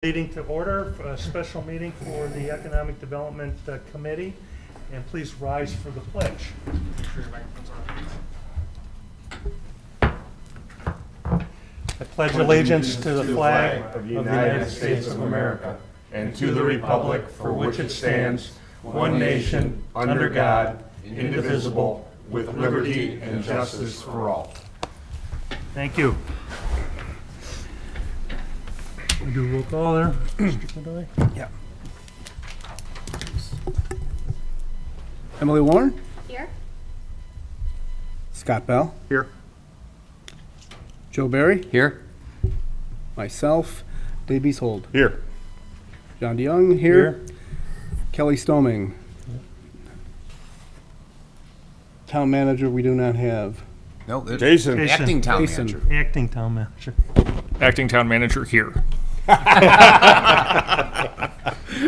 Meeting to order, a special meeting for the Economic Development Committee, and please rise for the pledge. Make sure your microphone's on. I pledge allegiance to the flag of the United States of America and to the republic for which it stands, one nation, under God, indivisible, with liberty and justice for all. Thank you. We do roll call there, Mr. Godoy? Yeah. Emily Warren, Here. Scott Bell, Here. Joe Barry, Here. myself, Dave Beasold, Here. John DeYoung here, Kelly Stoming. Town manager we do not have. No, there's Jason. Jason. acting town Jason. manager. Acting Town Manager. Acting town manager here.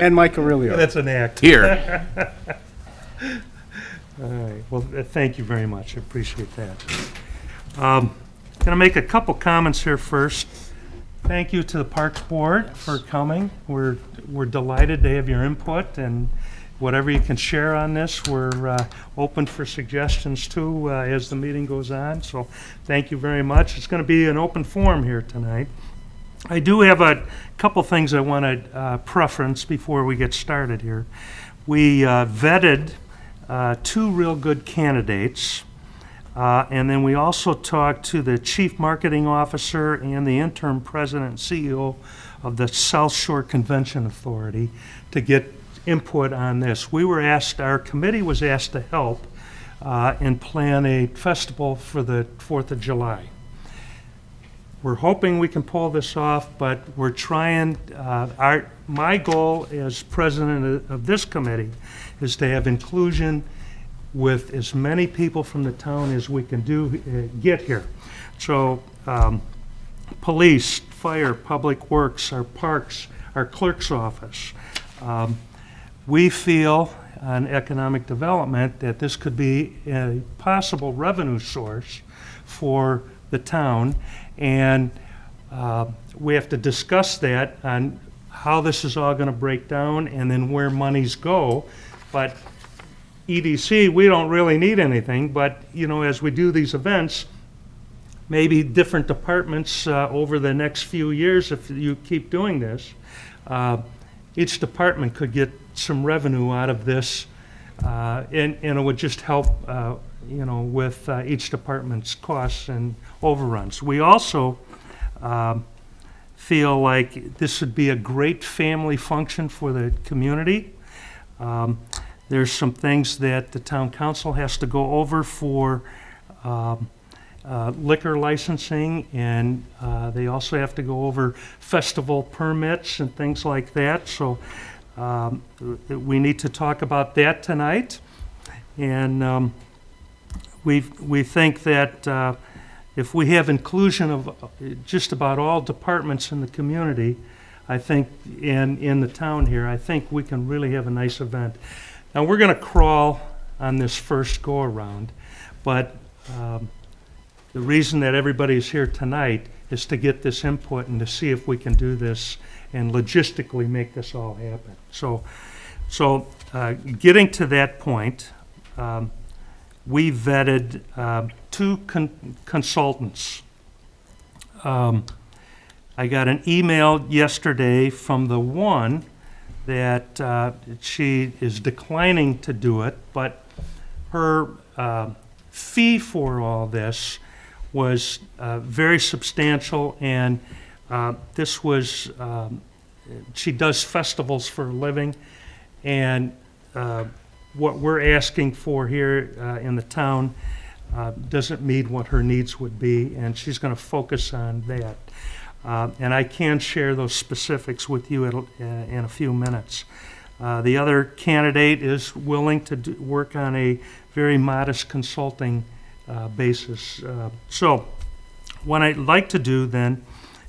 And Mike Aurelio. That's an act. Here. All right, well, thank you very much, I appreciate that. Going to make a couple comments here first. Thank you to the Parks Board for coming. We're delighted to have your input, and whatever you can share on this, we're open for suggestions too as the meeting goes on, so thank you very much. It's going to be an open forum here tonight. I do have a couple things I want to preference before we get started here. We vetted two real good candidates, and then we also talked to the Chief Marketing Officer and the interim President and CEO of the South Shore Convention Authority to get input on this. Our committee was asked to help and plan a festival for the 4th of July. We're hoping we can pull this off, but we're trying, my goal as president of this committee is to have inclusion with as many people from the town as we can get here. So, police, fire, public works, our parks, our clerk's office. We feel on economic development that this could be a possible revenue source for the town, and we have to discuss that on how this is all going to break down and then where monies go. But EDC, we don't really need anything, but as we do these events, maybe different departments over the next few years, if you keep doing this, each department could get some revenue out of this, and it would just help with each department's costs and overruns. We also feel like this would be a great family function for the community. There's some things that the town council has to go over for liquor licensing, and they also have to go over festival permits and things like that. So we need to talk about that tonight. And we think that if we have inclusion of just about all departments in the community, I think, in the town here, I think we can really have a nice event. Now, we're going to crawl on this first go-around, but the reason that everybody's here tonight is to get this input and to see if we can do this and logistically make this all happen. So getting to that point, we vetted two consultants. I got an email yesterday from the one that she is declining to do it, but her fee for all this was very substantial, and this was, she does festivals for a living, and what we're asking for here in the town doesn't meet what her needs would be, and she's going to focus on that. And I can share those specifics with you in a few minutes. The other candidate is willing to work on a very modest consulting basis. So what I'd like to do then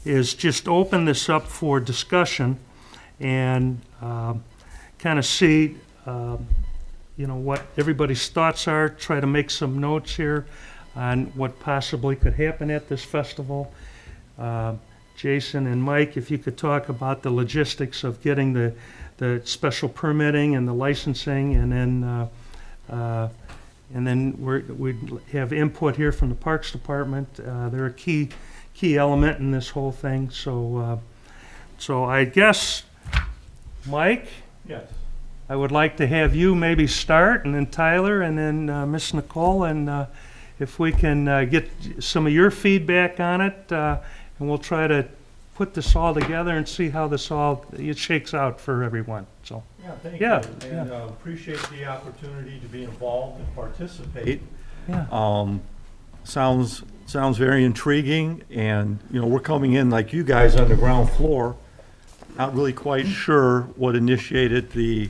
is just open this up for discussion and kind of see what everybody's thoughts are, try to make some notes here on what possibly could happen at this festival. Jason and Mike, if you could talk about the logistics of getting the special permitting and the licensing, and then we'd have input here from the Parks Department. They're a key element in this whole thing. So I guess, Mike, Yes. I would like to have you maybe start, and then Tyler, and then Miss Nicole, and if we can get some of your feedback on it, and we'll try to put this all together and see how it shakes out for everyone. So, Yeah, thank Yeah, you, and appreciate the opportunity to be involved and participate. yeah. Sounds very intriguing, and, we're coming in like you guys on the ground floor, not really quite sure what initiated the,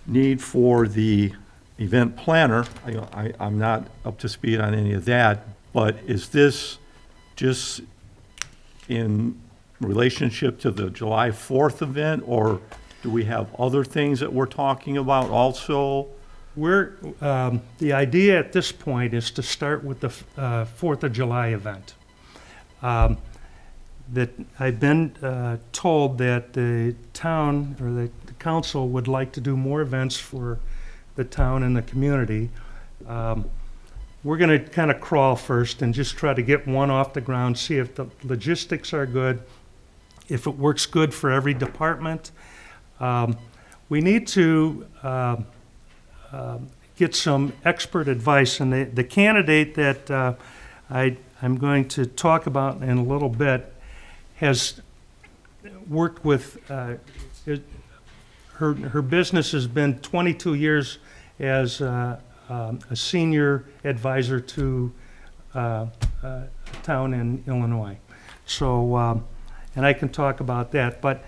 need for the event planner. I'm not up to speed on any of that, but is this just in relationship to the July 4th event, or do we have other things that we're talking about also? The idea at this point is to start with the 4th of July event. That I've been told that the town or the council would like to do more events for the town and the community. We're going to kind of crawl first and just try to get one off the ground, see if the logistics are good, if it works good for every department. We need to get some expert advice, and the candidate that I'm going to talk about in a little bit has worked with, her business has been 22 years as a senior advisor to a town in Illinois. So, and I can talk about that, but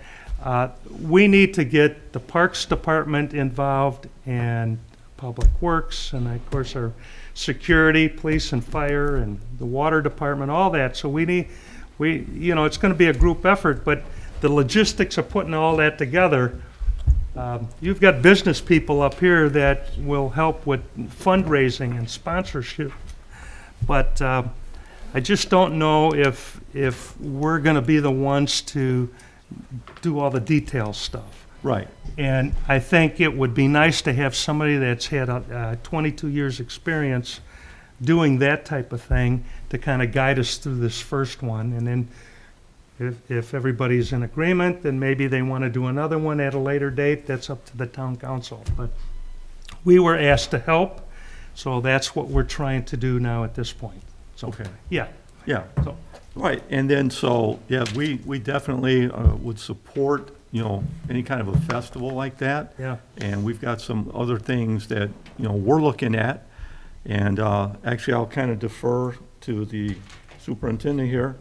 we need to get the Parks Department involved, and Public Works, and of course our security, police and fire, and the water department, all that. So it's going to be a group effort, but the logistics of putting all that together, you've got business people up here that will help with fundraising and sponsorship, but I just don't know if we're going to be the ones to do all the detail stuff. Right. And I think it would be nice to have somebody that's had 22 years' experience doing that type of thing to kind of guide us through this first one. And then if everybody's in agreement, then maybe they want to do another one at a later date. That's up to the town council. But we were asked to help, so that's what we're trying to do now at this point. So, Okay. yeah. Yeah. So, Right, and then, we definitely would support, any kind of a festival like that. yeah. And we've got some other things that, we're looking at. And actually, I'll kind of defer to the superintendent here,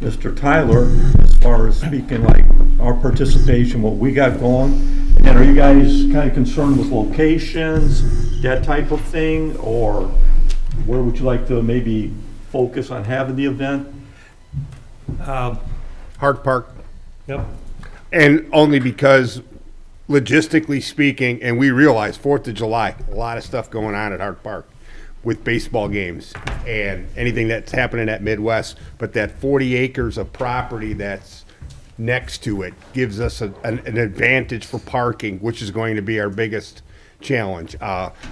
Mr. Tyler, as far as speaking like our participation, what we got going. And are you guys kind of concerned with locations, that type of thing? Or where would you like to maybe focus on having the event? Hart Park, Yep. and only because logistically speaking, and we realize 4th of July, a lot of stuff going on at Hart Park with baseball games and anything that's happening at Midwest, but that 40 acres of property that's next to it gives us an advantage for parking, which is going to be our biggest challenge.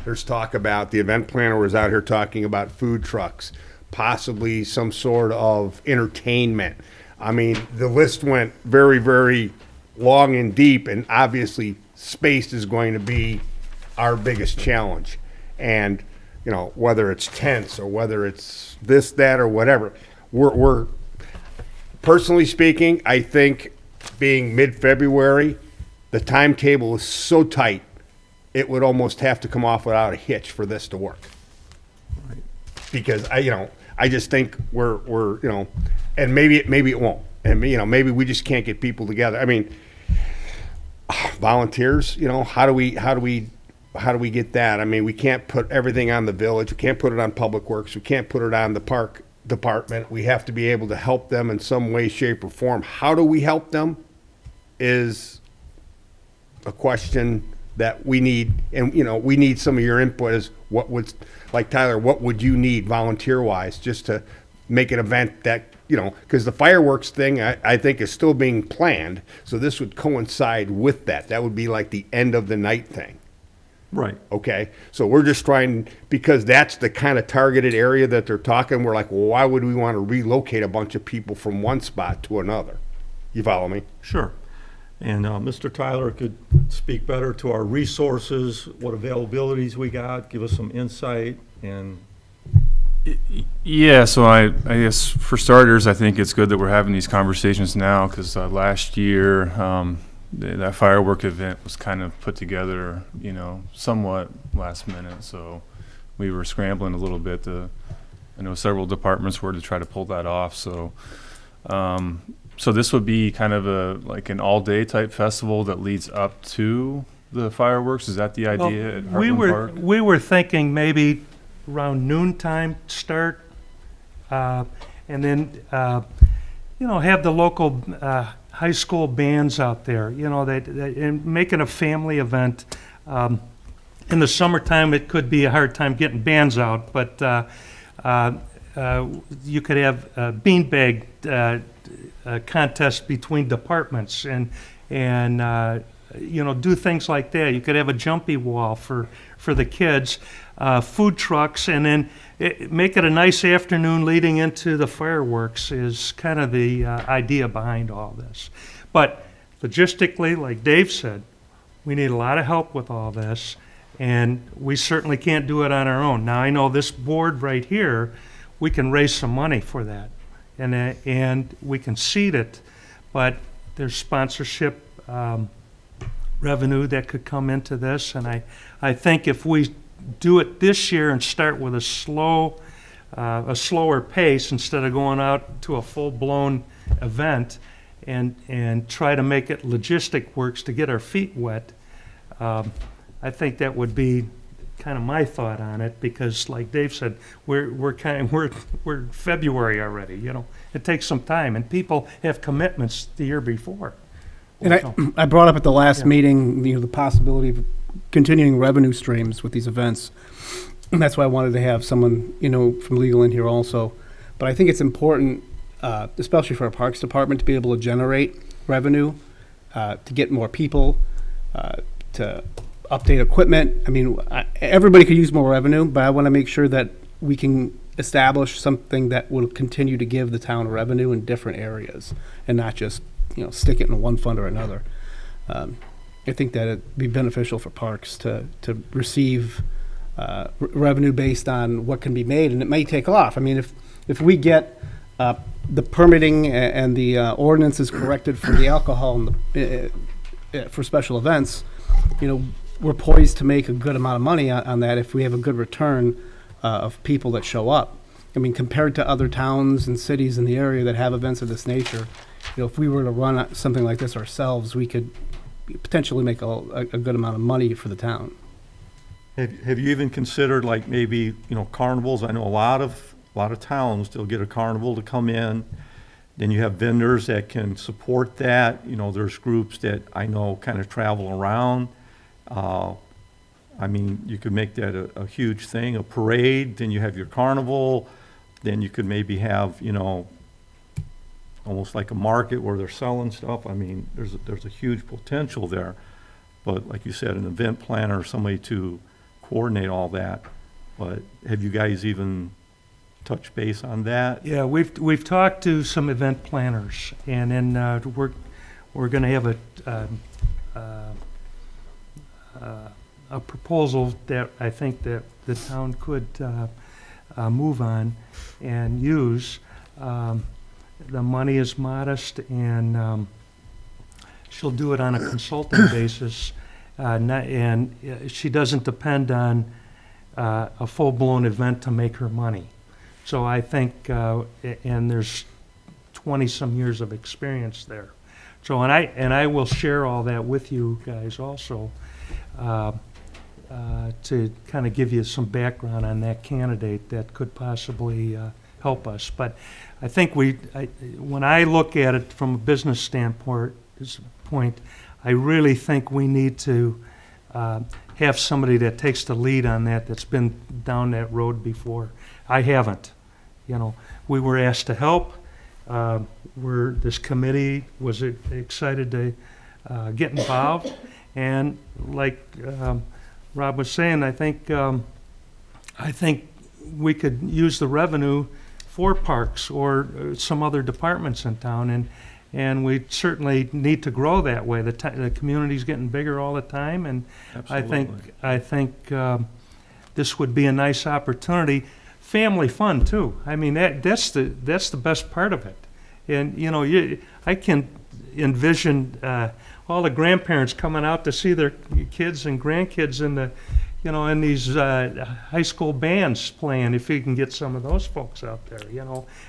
There's talk about, the event planner was out here talking about food trucks, possibly some sort of entertainment. I mean, the list went very, very long and deep, and obviously space is going to be our biggest challenge. And, whether it's tents or whether it's this, that, or whatever, we're personally speaking, I think being mid-February, the timetable is so tight, it would almost have to come off without a hitch for this to work. Because I just think we're and maybe it won't, and maybe we just can't get people together. I mean, volunteers, how do we get that? I mean, we can't put everything on the village. We can't put it on Public Works. We can't put it on the park department. We have to be able to help them in some way, shape, or form. How do we help them is a question that we need, and we need some of your input. Is like Tyler, what would you need volunteer wise just to make an event that, because the fireworks thing, I think, is still being planned. So this would coincide with that. That would be like the end of the night thing. Right. Okay, so we're just trying, because that's the kind of targeted area that they're talking, we're like, well, why would we want to relocate a bunch of people from one spot to another? You follow me? Sure. And Mr. Tyler could speak better to our resources, what availabilities we got, give us some insight, and Yeah, so I guess for starters, I think it's good that we're having these conversations now because last year that firework event was kind of put together, somewhat last minute. So we were scrambling a little bit. I know several departments were to try to pull that off. So so this would be kind of like an all-day type festival that leads up to the fireworks. Is that the idea at we Heartland Park? were thinking maybe around noontime start, and then have the local high school bands out there. And make it a family event. In the summertime, it could be a hard time getting bands out, but you could have a beanbag contest between departments and do things like that. You could have a jumpy wall for the kids, food trucks, and then make it a nice afternoon leading into the fireworks is kind of the idea behind all this. But logistically, like Dave said, we need a lot of help with all this, and we certainly can't do it on our own. Now, I know this board right here, we can raise some money for that, and we can seed it, but there's sponsorship revenue that could come into this, and I think if we do it this year and start with a slower pace instead of going out to a full-blown event and try to make it logistic works to get our feet wet, I think that would be kind of my thought on it, because like Dave said, we're February already. It takes some time, and people have commitments the year before. And I brought up at the last meeting, the possibility of continuing revenue streams with these events. And that's why I wanted to have someone, from legal in here also. But I think it's important, especially for our Parks Department, to be able to generate revenue, to get more people, to update equipment. I mean, everybody could use more revenue, but I want to make sure that we can establish something that will continue to give the town revenue in different areas and not just, stick it in one fund or another. I think that it'd be beneficial for parks to receive revenue based on what can be made, and it may take off. I mean, if we get the permitting and the ordinances corrected for the alcohol and for special events, we're poised to make a good amount of money on that if we have a good return of people that show up. I mean, compared to other towns and cities in the area that have events of this nature, if we were to run something like this ourselves, we could potentially make a good amount of money for the town. have you even considered like maybe, carnivals? I know a lot of towns, they'll get a carnival to come in. Then you have vendors that can support that. There's groups that I know kind of travel around. I mean, you could make that a huge thing, a parade, then you have your carnival, then you could maybe have, almost like a market where they're selling stuff. I mean, there's a huge potential there. But like you said, an event planner or somebody to coordinate all that. But have you guys even touched base on that? Yeah, we've talked to some event planners, and then we're going to have a proposal that I think that the town could move on and use. The money is modest, and she'll do it on a consulting basis, and she doesn't depend on a full-blown event to make her money. So I think, and there's 20-some years of experience there. So, and I will share all that with you guys also, to kind of give you some background on that candidate that could possibly help us. But I think when I look at it from a business standpoint, I really think we need to have somebody that takes the lead on that, that's been down that road before. I haven't, we were asked to help. This committee was excited to get involved. And like Rob was saying, I think we could use the revenue for parks or some other departments in town, and we certainly need to grow that way. The community's getting bigger all the time, and Absolutely. I think this would be a nice opportunity. Family fun too. I mean, that's the best part of it. And you know, I can envision all the grandparents coming out to see their kids and grandkids in these high school bands playing, if you can get some of those folks out there,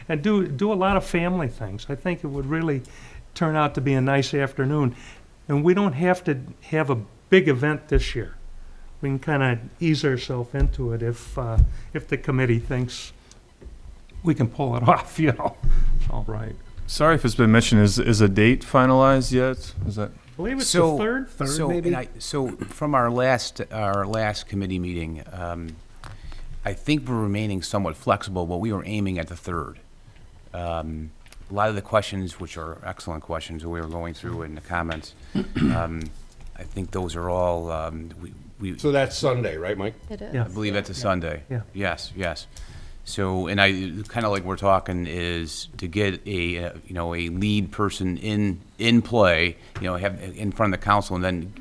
and do a lot of family things. I think it would really turn out to be a nice afternoon. And we don't have to have a big event this year. We can kind of ease ourselves into it if the committee thinks we can pull it off, So, Right. Sorry if it's been mentioned, is a date finalized yet? Is that? I believe it's the third. maybe? So from our last committee meeting, I think we're remaining somewhat flexible, but we were aiming at the third. A lot of the questions, which are excellent questions that we were going through in the comments, I think those are all, we So that's Sunday, right, Mike? It is. Yeah. I believe that's a Sunday. Yeah. Yes. So, and I, kind of like we're talking is to get a lead person in play, have in front of the council, and then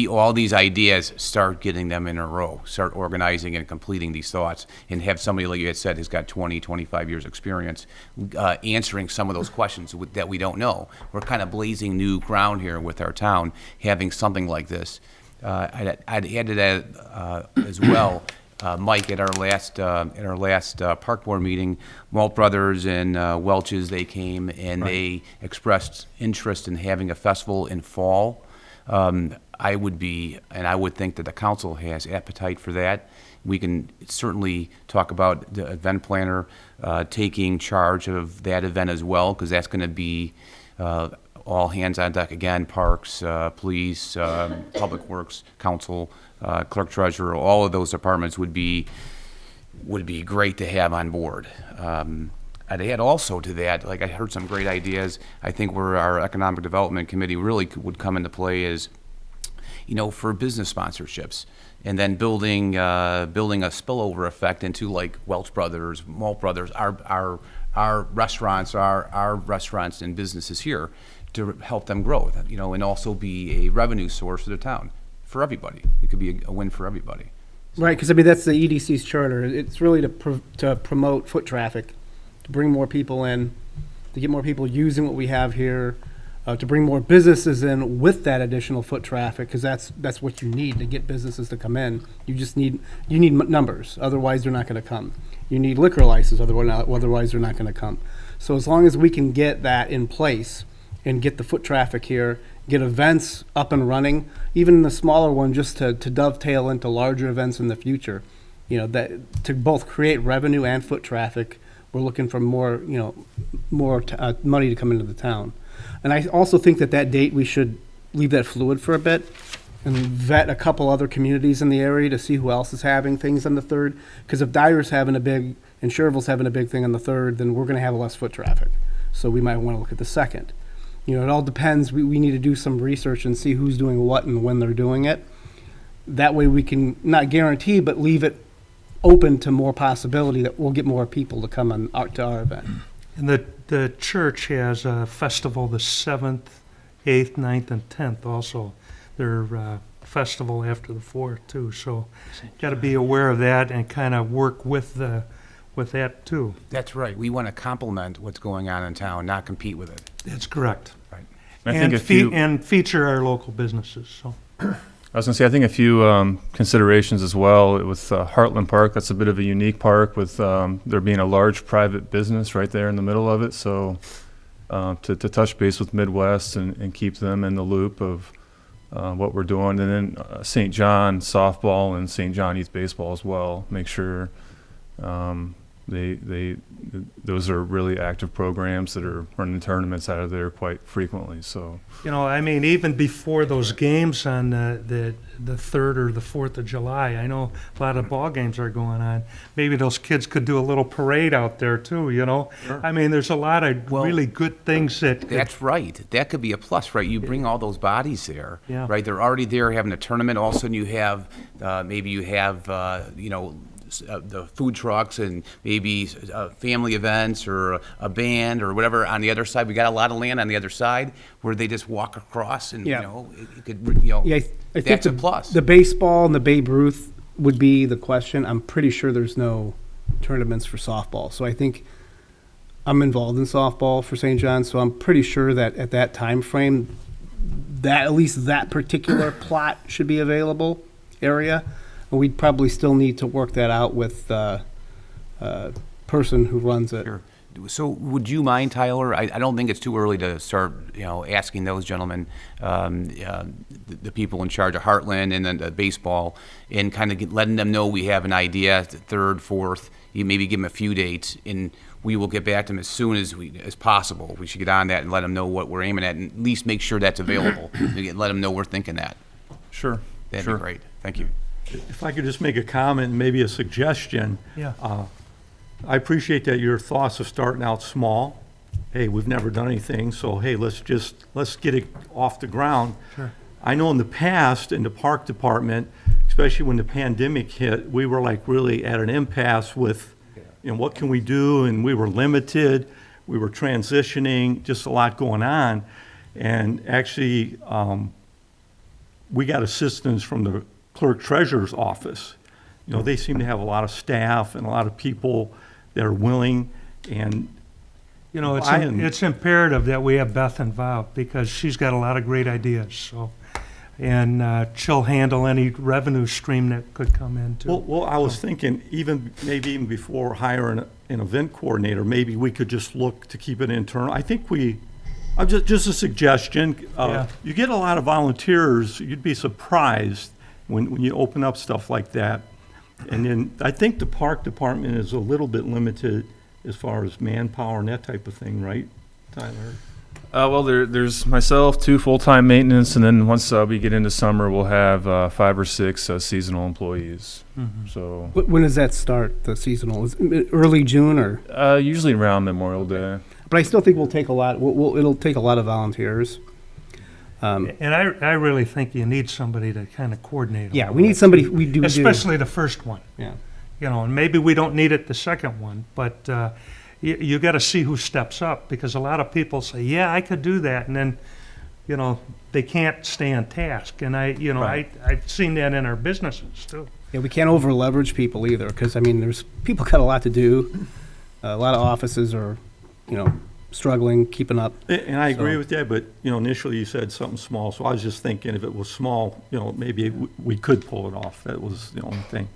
all these ideas, start getting them in a row, start organizing and completing these thoughts, and have somebody, like you had said, who's got 20, 25 years experience, answering some of those questions that we don't know. We're kind of blazing new ground here with our town, having something like this. I'd add to that as well. Mike, at our last park board meeting, Walt Brothers and Welch's, they came and they expressed interest in having a festival in fall. I would think that the council has appetite for that. We can certainly talk about the event planner taking charge of that event as well, because that's going to be all hands on deck again. Parks, police, public works, council, clerk treasurer, all of those departments would be great to have on board. I'd add also to that, like I heard some great ideas. I think where our economic development committee really would come into play is, for business sponsorships, and then building a spillover effect into like Welch Brothers, Malt Brothers, our restaurants, our restaurants and businesses here, to help them grow, and also be a revenue source for the town. For everybody. It could be a win for everybody. Right, because that's the EDC's charter. It's really to promote foot traffic, to bring more people in, to get more people using what we have here, to bring more businesses in with that additional foot traffic, because that's what you need to get businesses to come in. You need numbers, otherwise they're not going to come. You need liquor licenses, otherwise they're not going to come. So as long as we can get that in place and get the foot traffic here, get events up and running, even the smaller one, just to dovetail into larger events in the future, that to both create revenue and foot traffic, we're looking for more money to come into the town. And I also think that date, we should leave that fluid for a bit and vet a couple other communities in the area to see who else is having things on the 3rd. Because if Dyer's having a big, and Cherville's having a big thing on the 3rd, then we're going to have less foot traffic. So we might want to look at the 2nd. It all depends. We need to do some research and see who's doing what and when they're doing it. That way we can not guarantee, but leave it open to more possibility that we'll get more people to come to our event. And the church has a festival the 7th, 8th, 9th, and 10th also. Their festival after the 4th too. So got to be aware of that and kind of work with that too. That's right. We want to complement what's going on in town, not compete with it. That's correct. Right. And feature our local businesses. So. I was going to say, I think a few considerations as well with Heartland Park. That's a bit of a unique park with there being a large private business right there in the middle of it. So to touch base with Midwest and keep them in the loop of what we're doing. And then St. John softball and St. John youth baseball as well. Make sure those are really active programs that are running tournaments out of there quite frequently. So You know, I mean, even before those games on the 3rd or the 4th of July, I know a lot of ball games are going on. Maybe those kids could do a little parade out there too, you know? I mean, there's a lot of Well, really good things that could, That's right. That could be a plus, right? You bring all those bodies there, Yeah. right? They're already there having a tournament. All of a sudden, you have maybe you have the food trucks and maybe family events or a band or whatever on the other side. We got a lot of land on the other side where they just walk across and Yeah. it could Yeah, I think that's a the- plus. The baseball and the Babe Ruth would be the question. I'm pretty sure there's no tournaments for softball. So I think I'm involved in softball for St. John's, so I'm pretty sure that at that time frame, that at least that particular plot should be available area. And we'd probably still need to work that out with the person who runs it. Sure. So would you mind, Tyler? I don't think it's too early to start, asking those gentlemen, the people in charge of Heartland and then the baseball, and kind of letting them know we have an idea, the 3rd, 4th, you maybe give them a few dates, and we will get back to them as soon as possible. We should get on that and let them know what we're aiming at, and at least make sure that's available. Let them know we're thinking that. sure, That'd sure. be great. Thank you. If I could just make a comment, maybe a suggestion. yeah. I appreciate that your thoughts of starting out small. Hey, we've never done anything, so hey, let's get it off the ground. Sure. I know in the past, in the park department, especially when the pandemic hit, we were like really at an impasse with, what can we do? And we were limited, we were transitioning, just a lot going on. And actually, we got assistance from the clerk treasurer's office. They seem to have a lot of staff and a lot of people that are willing, and You know, I am- it's imperative that we have Beth involved because she's got a lot of great ideas, so. And she'll handle any revenue stream that could come in too. Well, I was thinking, maybe even before hiring an event coordinator, maybe we could just look to keep it internal. I think just a suggestion. Yeah. You get a lot of volunteers, you'd be surprised when you open up stuff like that. And then I think the park department is a little bit limited as far as manpower and that type of thing, right, Tyler? Well, there's myself, 2 full-time maintenance, and then once we get into summer, we'll have 5 or 6 seasonal employees. So When does that start, the seasonal? Is it early June or? usually around Memorial Day. But I still think we'll take a lot, it'll take a lot of volunteers. And I really think you need somebody to kind of coordinate. Yeah, all we need that, somebody, too. we do. Especially the first one, Yeah. and maybe we don't need it the second one, but you got to see who steps up because a lot of people say, yeah, I could do that. And then, they can't stay on task. And I've seen that in our businesses too. Yeah, we can't over leverage people either, because there's, people got a lot to do. A lot of offices are, struggling, keeping up. And I agree So- with that, but, initially you said something small, so I was just thinking if it was small, maybe we could pull it off. That was the only thing.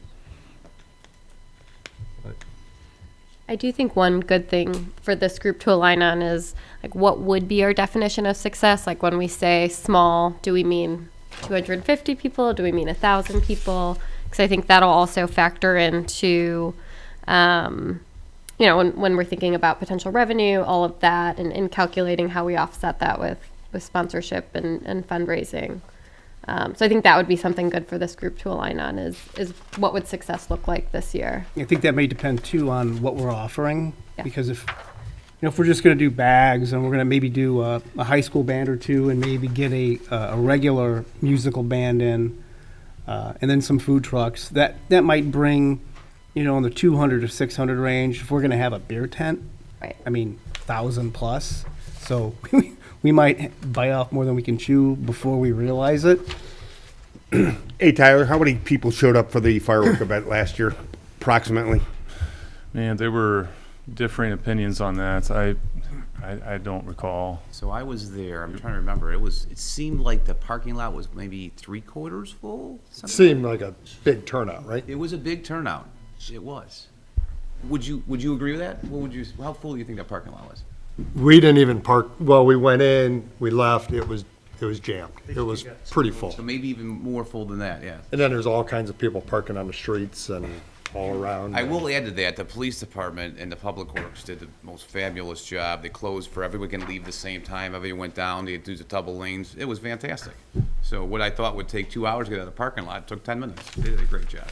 I do think one good thing for this group to align on is like what would be our definition of success? Like when we say small, do we mean 250 people? Do we mean 1,000 people? Because I think that'll also factor into, when we're thinking about potential revenue, all of that, and in calculating how we offset that with sponsorship and fundraising. So I think that would be something good for this group to align on is what would success look like this year? I think that may depend too on what we're offering, Yeah. because if we're just gonna do bags and we're gonna maybe do a high school band or two and maybe get a regular musical band in, and then some food trucks, that might bring, in the 200 to 600 range. If we're gonna have a beer tent, Right. 1,000 plus, so we might bite off more than we can chew before we realize it. Hey, Tyler, how many people showed up for the firework event last year, approximately? Man, there were differing opinions on that. I don't recall. So I was there. I'm trying to remember. It seemed like the parking lot was maybe 3/4 full. something like Seemed like a big turnout, right? It was a big turnout. It was. Would you agree with that? How full do you think that parking lot was? We didn't even park, well, we went in, we left, it was jammed. It was pretty full. So maybe even more full than that, yeah. And then there's all kinds of people parking on the streets and all around. I will add to that, the police department and the public works did the most fabulous job. They closed for everyone can leave the same time. Everyone went down, they do the double lanes. It was fantastic. So what I thought would take 2 hours to get out of the parking lot took 10 minutes. They did a great job.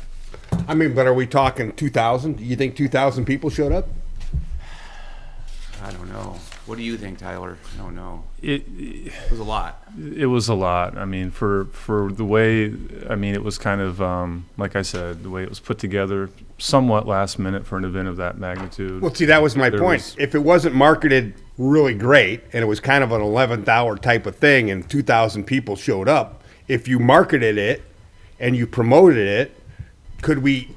I mean, but are we talking 2,000? Do you think 2,000 people showed up? I don't know. What do you think, Tyler? I don't know. It It was a lot. it was a lot. I mean, for the way, I mean, it was kind of like I said, the way it was put together, somewhat last minute for an event of that magnitude. Well, see, that was my There point. was- If it wasn't marketed really great and it was kind of an 11th hour type of thing and 2,000 people showed up, if you marketed it and you promoted it, could we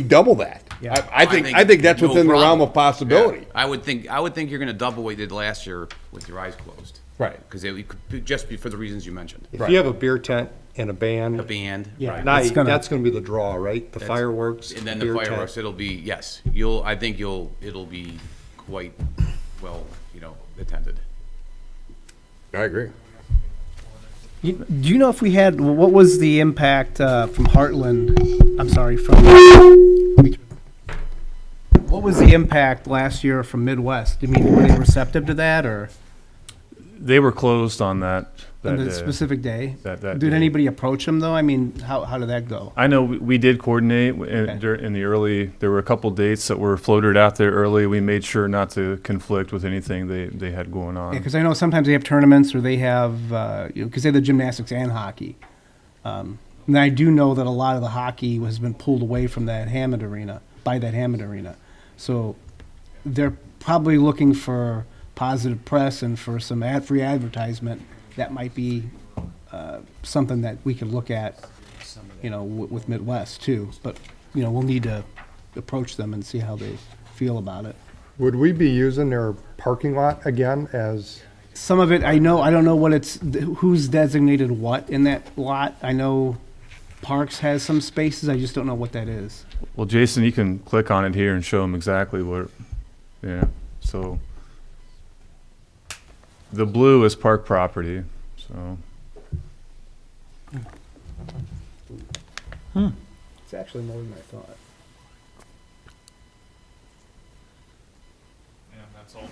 double that? Yeah. I think that's no within the realm problem. of possibility. Yeah. I would think you're going to double what you did last year with your eyes closed. Right. Because it could just be for the reasons you mentioned. If you have a beer tent and a band, A band. Yeah. Right. night, It's gonna- that's gonna be the draw, right? The That's- fireworks, And then the beer fireworks, tent. it'll be, yes, it'll be quite well, attended. I agree. Do you know if we had, what was the impact from Heartland? I'm sorry, what was the impact last year from Midwest? I mean, were they receptive to that, or They were closed on that on the day. specific day? That Did day. anybody approach them, though? I mean, how did that go? I know we did coordinate Okay. in the early. There were a couple dates that were floated out there early. We made sure not to conflict with anything they had going on. Yeah, because I know sometimes they have tournaments, or they have, because they have the gymnastics and hockey. And I do know that a lot of the hockey has been pulled away from that Hammond Arena, by that Hammond Arena. So they're probably looking for positive press and for some free advertisement. That might be something that we could look at, with Midwest too. But, we'll need to approach them and see how they feel about it. Would we be using their parking lot again as, Some of it, I know, I don't know who's designated what in that lot. I know Parks has some spaces, I just don't know what that is. Well, Jason, you can click on it here and show them exactly what. Yeah. So the blue is park property. So It's actually more than I thought. And that's all.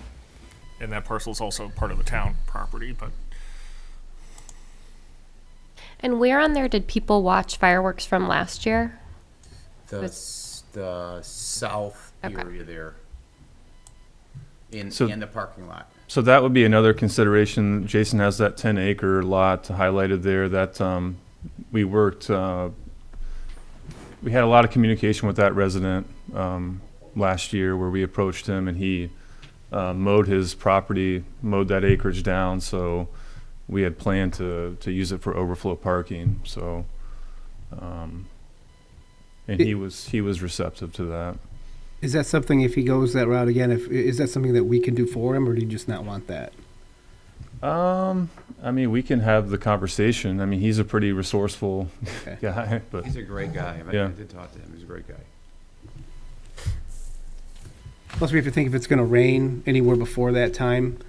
And that parcel's also part of the town property, but And where on there did people watch fireworks from last year? The south Okay. area there. In So- the parking lot. So that would be another consideration. Jason has that 10-acre lot highlighted there that we worked, we had a lot of communication with that resident last year where we approached him and he mowed his property, mowed that acreage down. So we had planned to use it for overflow parking. So, and he was receptive to that. Is that something, if he goes that route again, is that something that we can do for him, or do you just not want that? I mean, we can have the conversation. I mean, he's a pretty resourceful Okay. guy, but He's a great guy. Yeah. I did talk to him. He's a great guy. Plus, we have to think if it's gonna rain anywhere before that time,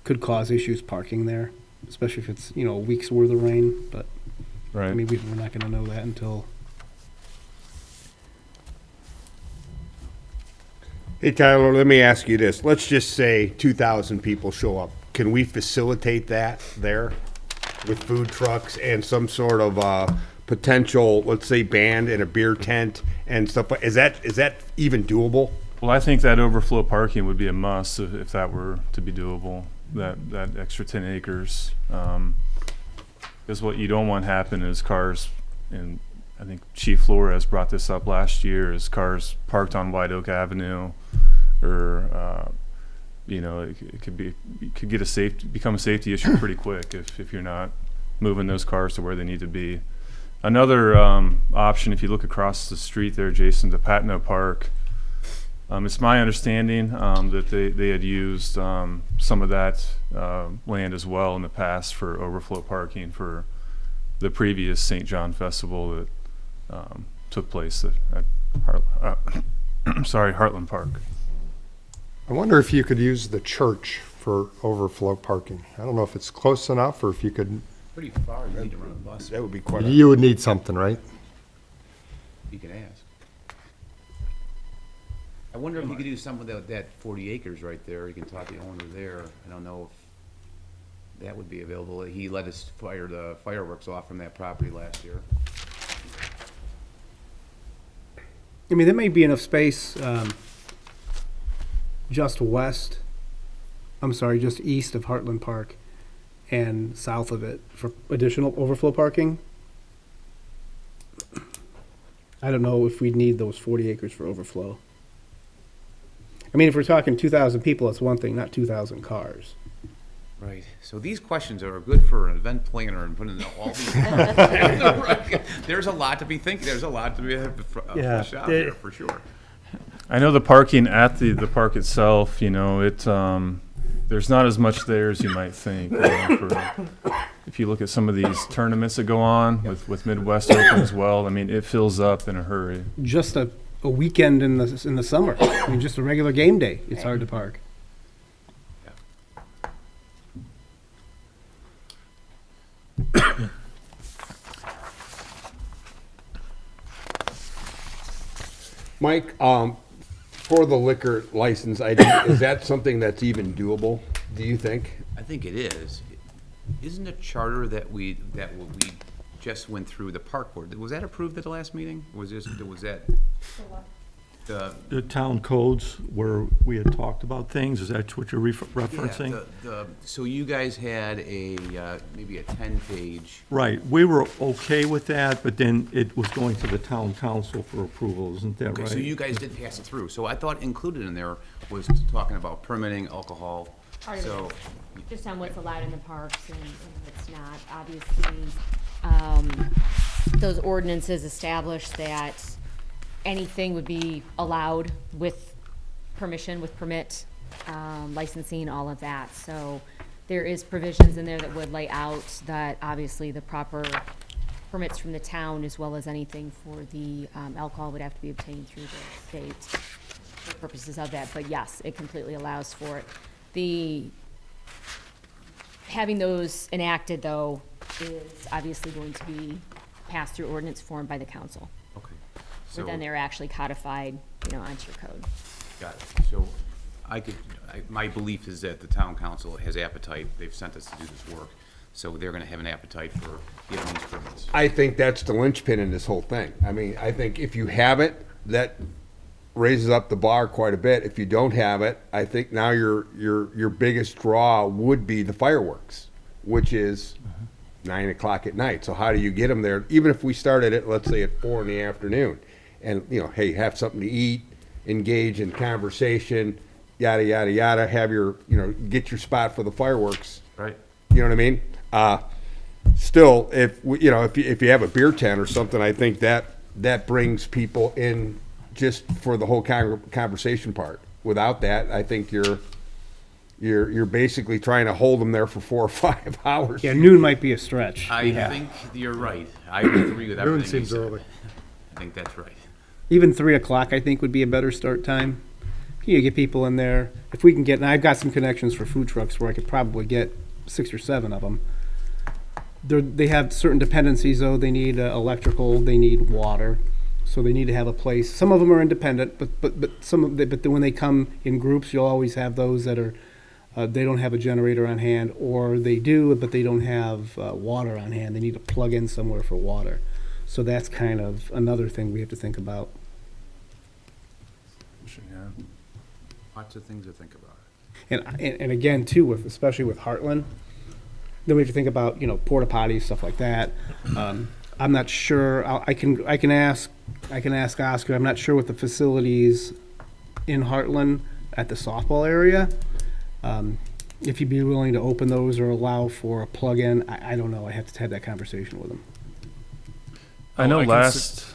could cause issues parking there, especially if it's, a week's worth of rain, but, right. I mean, we're not gonna know that until. Hey, Tyler, let me ask you this. Let's just say 2,000 people show up. Can we facilitate that there with food trucks and some sort of potential, let's say, band and a beer tent and stuff? Is that even doable? Well, I think that overflow parking would be a must if that were to be doable, that extra 10 acres. Because what you don't want happen is cars, and I think Chief Flores brought this up last year, is cars parked on White Oak Avenue, or, it could become a safety issue pretty quick if you're not moving those cars to where they need to be. Another option, if you look across the street there, Jason, to Patno Park, it's my understanding that they had used some of that land as well in the past for overflow parking for the previous St. John Festival that took place at Heartland Park. I wonder if you could use the church for overflow parking. I don't know if it's close enough or if you could, Pretty far. You need to run a bus. That would be quite you would need something, right? You can ask. I wonder if you could do some of that 40 acres right there. You can talk to the owner there. I don't know if that would be available. He let us fire the fireworks off from that property last year. I mean, there may be enough space just east of Heartland Park and south of it for additional overflow parking. I don't know if we'd need those 40 acres for overflow. I mean, if we're talking 2,000 people, that's one thing, not 2,000 cars. Right. So these questions are good for an event planner and putting all these. There's a lot to be thinking. There's a lot to be flesh out there for sure. I know the parking at the park itself, you know, there's not as much there as you might think. You know, if you look at some of these tournaments that go on with Midwest Open as well, I mean, it fills up in a hurry. Just a weekend in the summer. I mean, just a regular game day. It's hard to park. Mike, for the liquor license item, is that something that's even doable, do you think? I think it is. Isn't the charter that we just went through the park board, was that approved at the last meeting? Was that? The town codes where we had talked about things, is that what you're referencing? So you guys had maybe a 10-page. Right, we were okay with that, but then it was going to the town council for approval, isn't that Okay, right? so you guys did pass it through. So I thought included in there was talking about permitting alcohol. Part of So, it, just on what's allowed in the parks and what's not. Obviously, those ordinances establish that anything would be allowed with permission, with permit, licensing, all of that. So there is provisions in there that would lay out that obviously the proper permits from the town as well as anything for the alcohol would have to be obtained through the state for purposes of that. But yes, it completely allows for it. Having those enacted though is obviously going to be passed through ordinance form by the council. okay. So then they're actually codified, onto your code. Got it. So my belief is that the town council has appetite. They've sent us to do this work. So they're gonna have an appetite for getting these permits. I think that's the linchpin in this whole thing. I mean, I think if you have it, that raises up the bar quite a bit. If you don't have it, I think now your biggest draw would be the fireworks, which is 9 o'clock at night. So how do you get them there? Even if we started at, let's say, at 4 in the afternoon, and hey, have something to eat, engage in conversation, yada yada yada. Have your, get your spot for the fireworks. Right. You know what I mean? Still, if you have a beer tent or something, I think that brings people in just for the whole conversation part. Without that, I think you're basically trying to hold them there for 4 or 5 hours. Yeah, noon might be a stretch. I think you're right. I would agree with everything you seems said. early. I think that's right. Even 3 o'clock, I think, would be a better start time. You get people in there. If we can get, and I've got some connections for food trucks where I could probably get 6 or 7 of them. They have certain dependencies, though. They need electrical, they need water, so they need to have a place. Some of them are independent, but when they come in groups, you'll always have those that are they don't have a generator on hand, or they do, but they don't have water on hand. They need to plug in somewhere for water. So that's kind of another thing we have to think about. Yeah. Lots of things to think about. And again, too, especially with Heartland, then we have to think about, porta potties, stuff like that. I'm not sure, I can ask Oscar, I'm not sure what the facilities in Heartland at the softball area, if you'd be willing to open those or allow for a plug-in, I don't know, I have to have that conversation with them. I know I can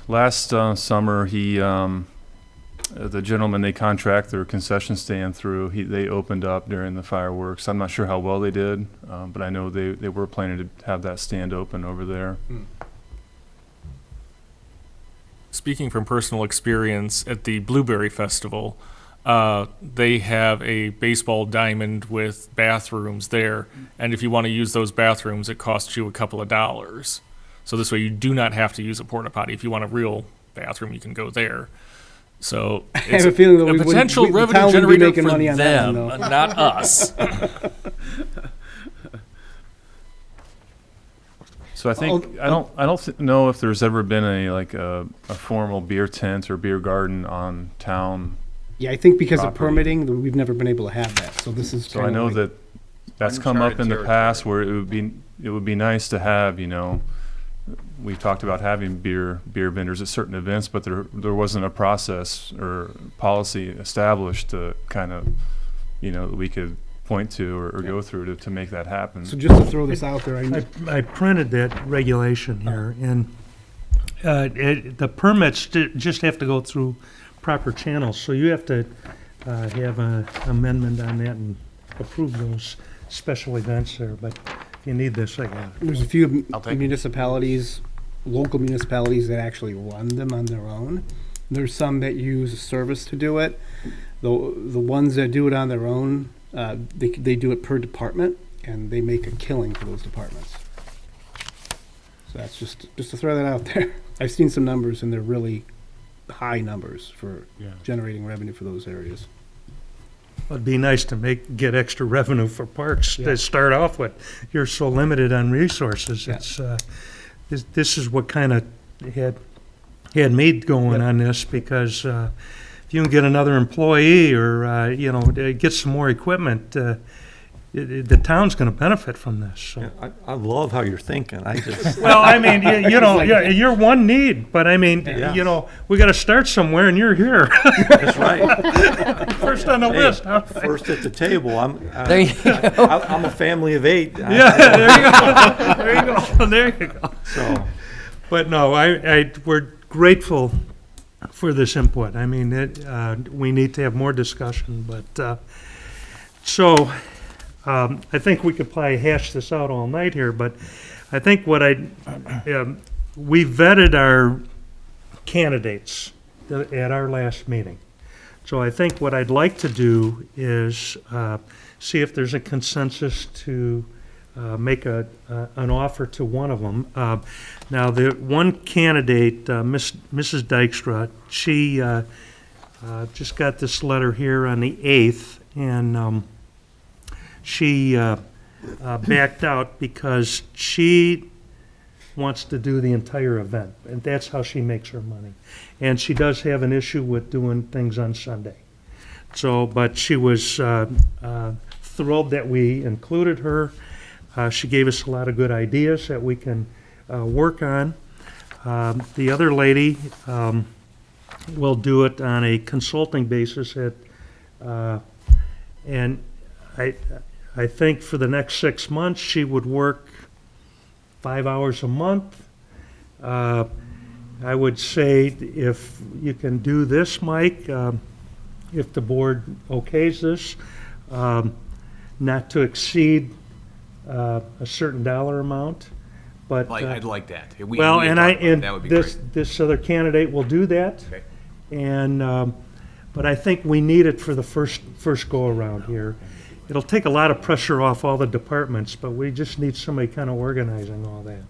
last summer, the gentleman they contract their concession stand through, they opened up during the fireworks. I'm not sure how well they did, but I know they were planning to have that stand open over there. Speaking from personal experience, at the Blueberry Festival, they have a baseball diamond with bathrooms there, and if you want to use those bathrooms, it costs you a couple of dollars. So this way you do not have to use a porta potty. If you want a real bathroom, you can go there. So I have a feeling that we wouldn't- potential the revenue town wouldn't be generator making for money on that one, them, though. not us. So I think, I don't know if there's ever been a formal beer tent or beer garden on town. Yeah, I think because of Property. permitting, we've never been able to have that, so this is So I kind know of like, that that's come up in the past where it would be nice to have, we talked about having beer vendors at certain events, but there wasn't a process or policy established to kind of, that we could point to or go through to make that happen. so just to throw this out there, I printed that regulation here, and the permits just have to go through proper channels, so you have to have an amendment on that and approve those special events there, but if you need this, I got it. there's a few I'll take it. municipalities, local municipalities that actually run them on their own. There's some that use a service to do it. The ones that do it on their own, they do it per department, and they make a killing for those departments. So that's just to throw that out there. I've seen some numbers, and they're really high numbers for generating revenue for those areas. It'd be nice to get extra revenue for parks Yeah. to start off with. You're so limited on resources. Yeah. It's, this is what kind of had me going on this, because if you can get another employee or, get some more equipment, the town's gonna benefit from this, so. Yeah, I love how you're thinking. I just, Well, I mean, you're one need, but I mean, Yeah. we gotta start somewhere, and you're here, that's right. first on the Hey, list, huh? First at the table. I'm There I'm a family of 8. Yeah, there you go, there you go. So, But no, we're grateful for this input. I mean, we need to have more discussion, but, I think we could probably hash this out all night here, but I think we vetted our candidates at our last meeting. So I think what I'd like to do is see if there's a consensus to make an offer to one of them. Now, the one candidate, Mrs. Dykstra, she just got this letter here on the 8th, and she backed out because she wants to do the entire event, and that's how she makes her money. And she does have an issue with doing things on Sunday. So, but she was thrilled that we included her. She gave us a lot of good ideas that we can work on. The other lady will do it on a consulting basis and I think for the next 6 months, she would work 5 hours a month. I would say if you can do this, Mike, if the board okays this, not to exceed a certain dollar amount, but. I'd like that. Well, That would be great. this other candidate will do that. Okay. And, but I think we need it for the first go-around here. It'll take a lot of pressure off all the departments, but we just need somebody kind of organizing all that.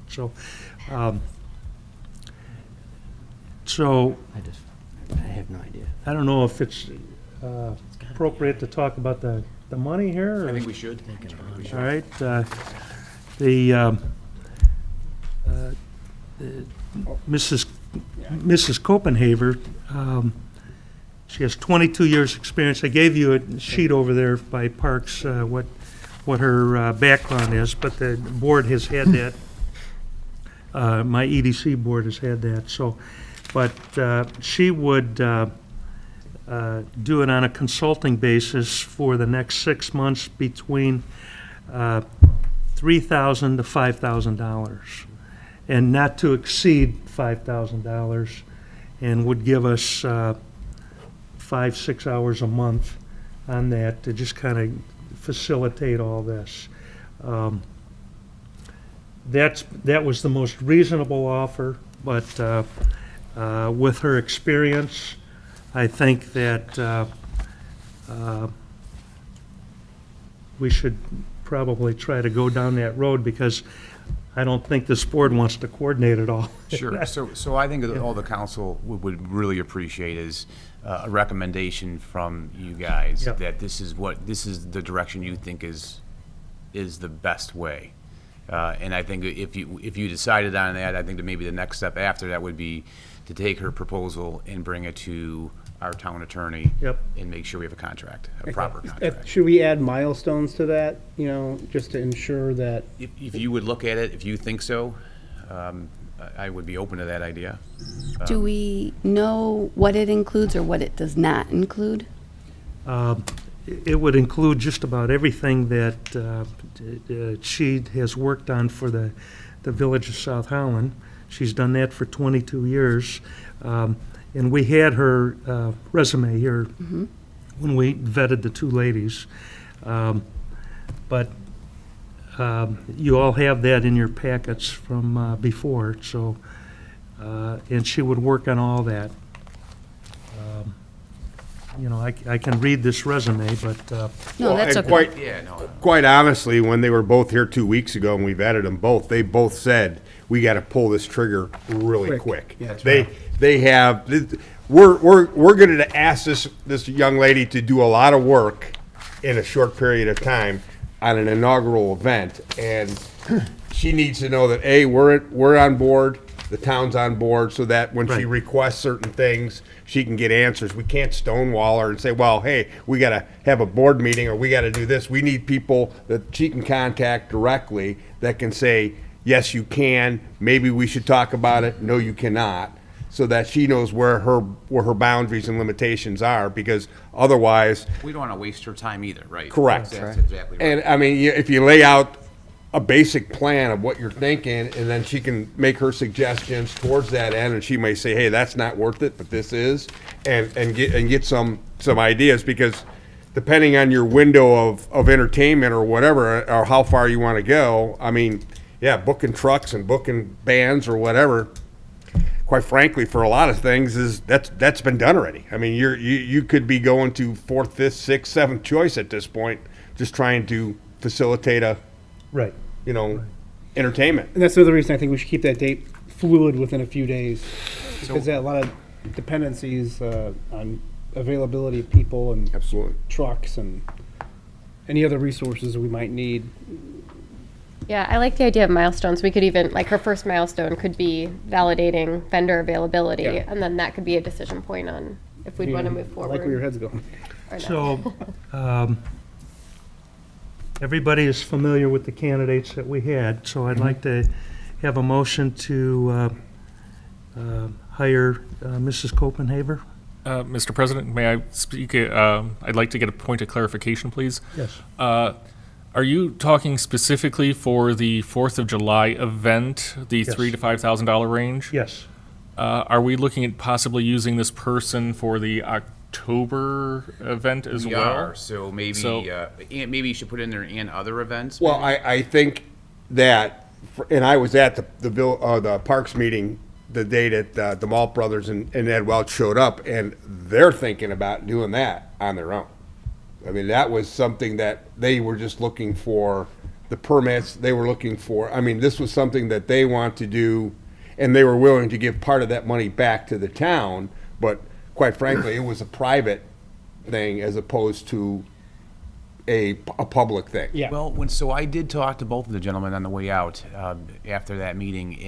So, I have no idea. I don't know if it's appropriate to talk about the money here, or? I think we should. All right, Mrs. Copenhaver, she has 22 years' experience. I gave you a sheet over there by Parks, what her background is, but the board has had that. My EDC board has had that, so, but she would do it on a consulting basis for the next 6 months between $3,000 to $5,000, and not to exceed $5,000, and would give us 5-6 hours a month on that to just kind of facilitate all this. That was the most reasonable offer, but with her experience, I think that we should probably try to go down that road, because I don't think this board wants to coordinate it all. Sure. So I think that all the council would really appreciate is a recommendation from you guys Yep. that this is the direction you think is the best way. And I think if you decided on that, I think that maybe the next step after that would be to take her proposal and bring it to our town attorney. Yep. And make sure we have a contract, a proper contract. Should we add milestones to that, just to ensure that? If you would look at it, if you think so, I would be open to that idea. Do we know what it includes or what it does not include? It would include just about everything that she has worked on for the village of South Holland. She's done that for 22 years. And we had her resume here when we vetted the two ladies. But you all have that in your packets from before, so, and she would work on all that. I can read this resume, but, No, that's and okay. Quite honestly, when they were both here 2 weeks ago and we vetted them both, they both said, we got to pull this trigger really quick. Yeah, that's They have, we're going to ask this young lady to do a lot of work in a short period of time on an inaugural event, and she needs to know that, A, we're on board, the town's on board, so that when she Right. requests certain things, she can get answers. We can't stonewall her and say, well, hey, we got to have a board meeting, or we got to do this. We need people that she can contact directly that can say, yes, you can, maybe we should talk about it, no, you cannot, so that she knows where her boundaries and limitations are, because otherwise, We don't want to waste her time either, right? correct. That's exactly right. And I mean, if you lay out a basic plan of what you're thinking, and then she can make her suggestions towards that end, and she may say, hey, that's not worth it, but this is, and get some ideas, because depending on your window of entertainment or whatever, or how far you want to go, I mean, yeah, booking trucks and booking bands or whatever, quite frankly, for a lot of things, that's been done already. I mean, you could be going to 4th, 5th, 6th, 7th choice at this point, just trying to facilitate a, right. entertainment. And that's another reason I think we should keep that date fluid within a few days. Because there are a lot of dependencies on availability of people and Absolutely. trucks and any other resources we might need. Yeah, I like the idea of milestones. We could even, like, her first milestone could be validating vendor availability, Yeah. and then that could be a decision point on if we'd want to move I forward. like where your head's going. or not. So, everybody is familiar with the candidates that we had, so I'd like to have a motion to hire Mrs. Copenhaver. Mr. President, may I speak? I'd like to get a point of clarification, please. Yes. Are you talking specifically for the 4th of July event, the Yes. $3,000 to $5,000 range? Yes. Are we looking at possibly using this person for the October event as We well? are, so maybe, and maybe you should put in there and other events. Well, I think that, and I was at the Parks meeting the day that the Malt Brothers and Ed Welch showed up, and they're thinking about doing that on their own. I mean, that was something that they were just looking for the permits. They were looking for, I mean, this was something that they want to do, and they were willing to give part of that money back to the town, but quite frankly, it was a private thing as opposed to a public thing. Yeah. Well, so I did talk to both of the gentlemen on the way out after that meeting,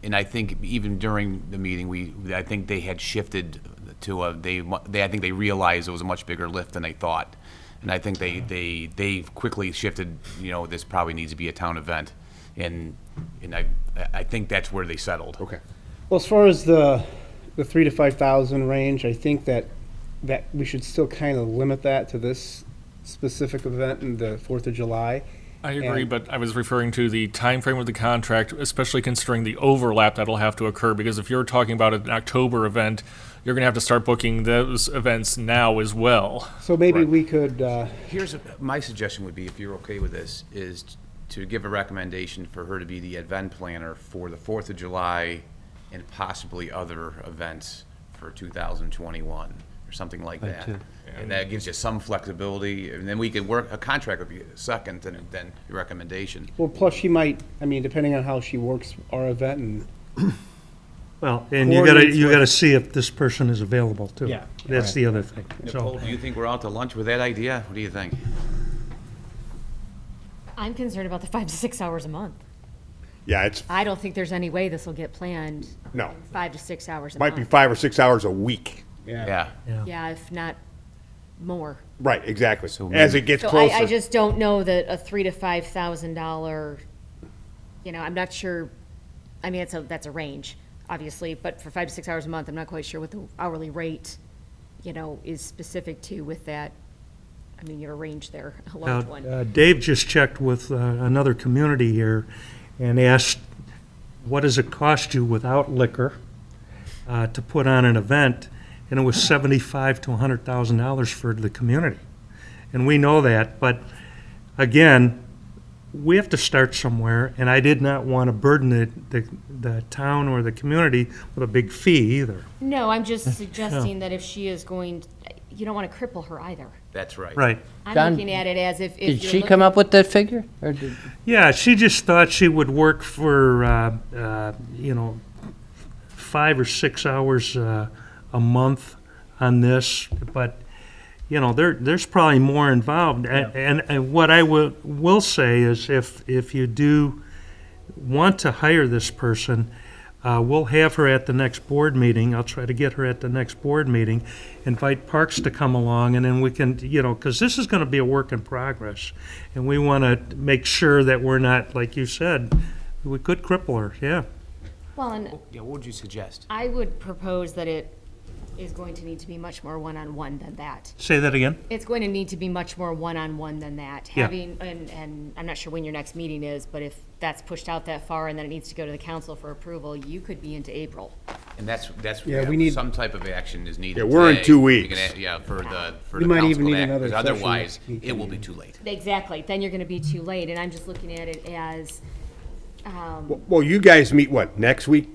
and I think even during the meeting, I think they had shifted to I think they realized it was a much bigger lift than they thought, and I think they quickly shifted. This probably needs to be a town event, and I think that's where they settled. Okay. Well, as far as the 3,000 to 5,000 range, I think that we should still kind of limit that to this specific event in the 4th of July. I agree, And- but I was referring to the time frame of the contract, especially considering the overlap that'll have to occur, because if you're talking about an October event, you're going to have to start booking those events now as well. So maybe we could, Here's my suggestion would be, if you're okay with this, is to give a recommendation for her to be the event planner for the 4th of July and possibly other events for 2021. or something like I that. too. And that gives you some flexibility, and then we could work, a contract would be second, and then your recommendation. Well, plus she might, I mean, depending on how she works our event and, Well, and Coordinates you with- gotta see if this person is available too. Yeah. That's the other thing. Nicole, So, do you think we're out to lunch with that idea? What do you think? I'm concerned about the 5 to 6 hours a month. Yeah, it's, I don't think there's any way this will get planned. No. 5 to 6 hours a might be month. 5 or 6 hours a week. Yeah. Yeah, if not more. Right, exactly. So As maybe- it gets So closer. I just don't know that a $3,000 to $5,000, I'm not sure, I mean, that's a range, obviously, but for 5 to 6 hours a month, I'm not quite sure what the hourly rate, is specific to with that. I mean, you have a range there, a large one. Dave just checked with another community here and asked, what does it cost you without liquor to put on an event? And it was $75,000 to $100,000 for the community. And we know that, but again, we have to start somewhere, and I did not want to burden the town or the community with a big fee either. No, I'm just suggesting that if she is going, you don't want to cripple her either. That's right. Right. I'm John, looking at it as if Did you're she come up with that figure? Or did, Yeah, she just thought she would work for, 5 or 6 hours a month on this, but, there's probably more involved. And what I will say is if you do want to hire this person, we'll have her at the next board meeting. I'll try to get her at the next board meeting, invite Parks to come along, and then we can, because this is going to be a work in progress. And we want to make sure that we're not, like you said, we could cripple her, yeah. Well, and Yeah, what would you suggest? I would propose that it is going to need to be much more one-on-one than that. Say that again? It's going to need to be much more one-on-one than that. Yeah. And I'm not sure when your next meeting is, but if that's pushed out that far and then it needs to go to the council for approval, you could be into April. And that's, Yeah, we need- some type of action is needed Yeah, we're in today. 2 We weeks. can for the We might even council to need act, another because session otherwise, next week it will be anyway. too late. Exactly. Then you're going to be too late. And I'm just looking at it as, Well, you guys meet what, next week?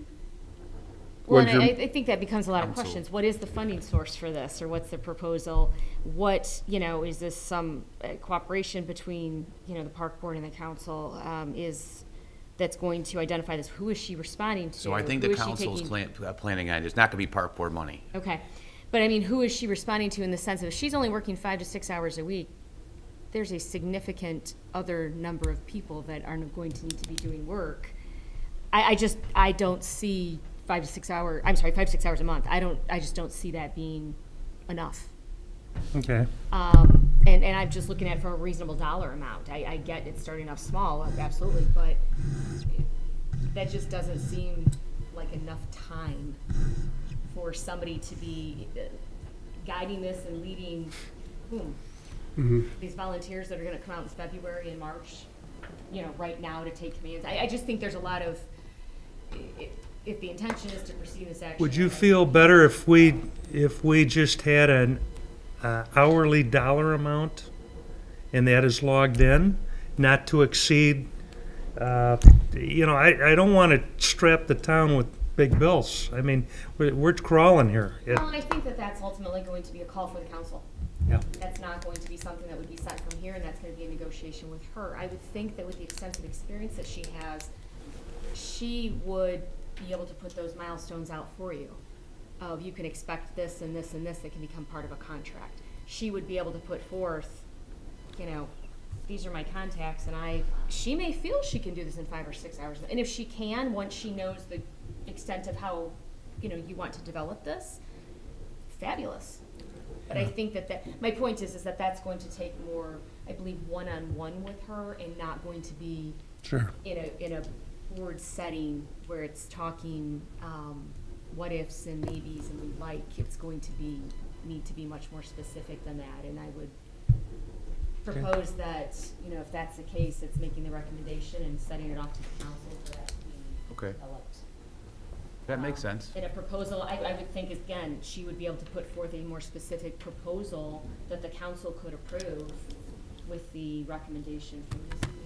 well, When's and your- I think that becomes a lot of questions. What is the funding source for this, or what's the proposal? What, is this some cooperation between, the park board and the council, that's going to identify this? Who is she responding to? So I think Who the is she council's taking- planning on, it's not gonna be park board money. Okay, but I mean, who is she responding to in the sense of, if she's only working 5 to 6 hours a week, there's a significant other number of people that are going to need to be doing work. I don't see 5 to 6 hours a month. I just don't see that being enough. Okay. And I'm just looking at it from a reasonable dollar amount. I get it's starting off small, absolutely, but that just doesn't seem like enough time for somebody to be guiding this and leading, these volunteers that are gonna come out in February and March, right now to take commands. I just think there's a lot of, if the intention is to pursue this action. Would you feel better if we just had an hourly dollar amount and that is logged in, not to exceed, I don't want to strap the town with big bills. I mean, we're crawling here. Well, and I think that that's ultimately going to be a call for the council. Yeah. That's not going to be something that would be set from here, and that's going to be a negotiation with her. I would think that with the extensive experience that she has, she would be able to put those milestones out for you. Of you can expect this and this and this that can become part of a contract. She would be able to put forth, these are my contacts, and she may feel she can do this in 5 or 6 hours. And if she can, once she knows the extent of how, you want to develop this, fabulous. But I think that my point is that that's going to take more, I believe, one-on-one with her, and not going to be Sure. in a board setting where it's talking what ifs and maybes and the like. It's going to need to be much more specific than that. And I would propose that, if that's the case, it's making the recommendation and setting it off to the council for that to be Okay. developed. That makes sense. In a proposal, I would think, again, she would be able to put forth a more specific proposal that the council could approve with the recommendation from this committee.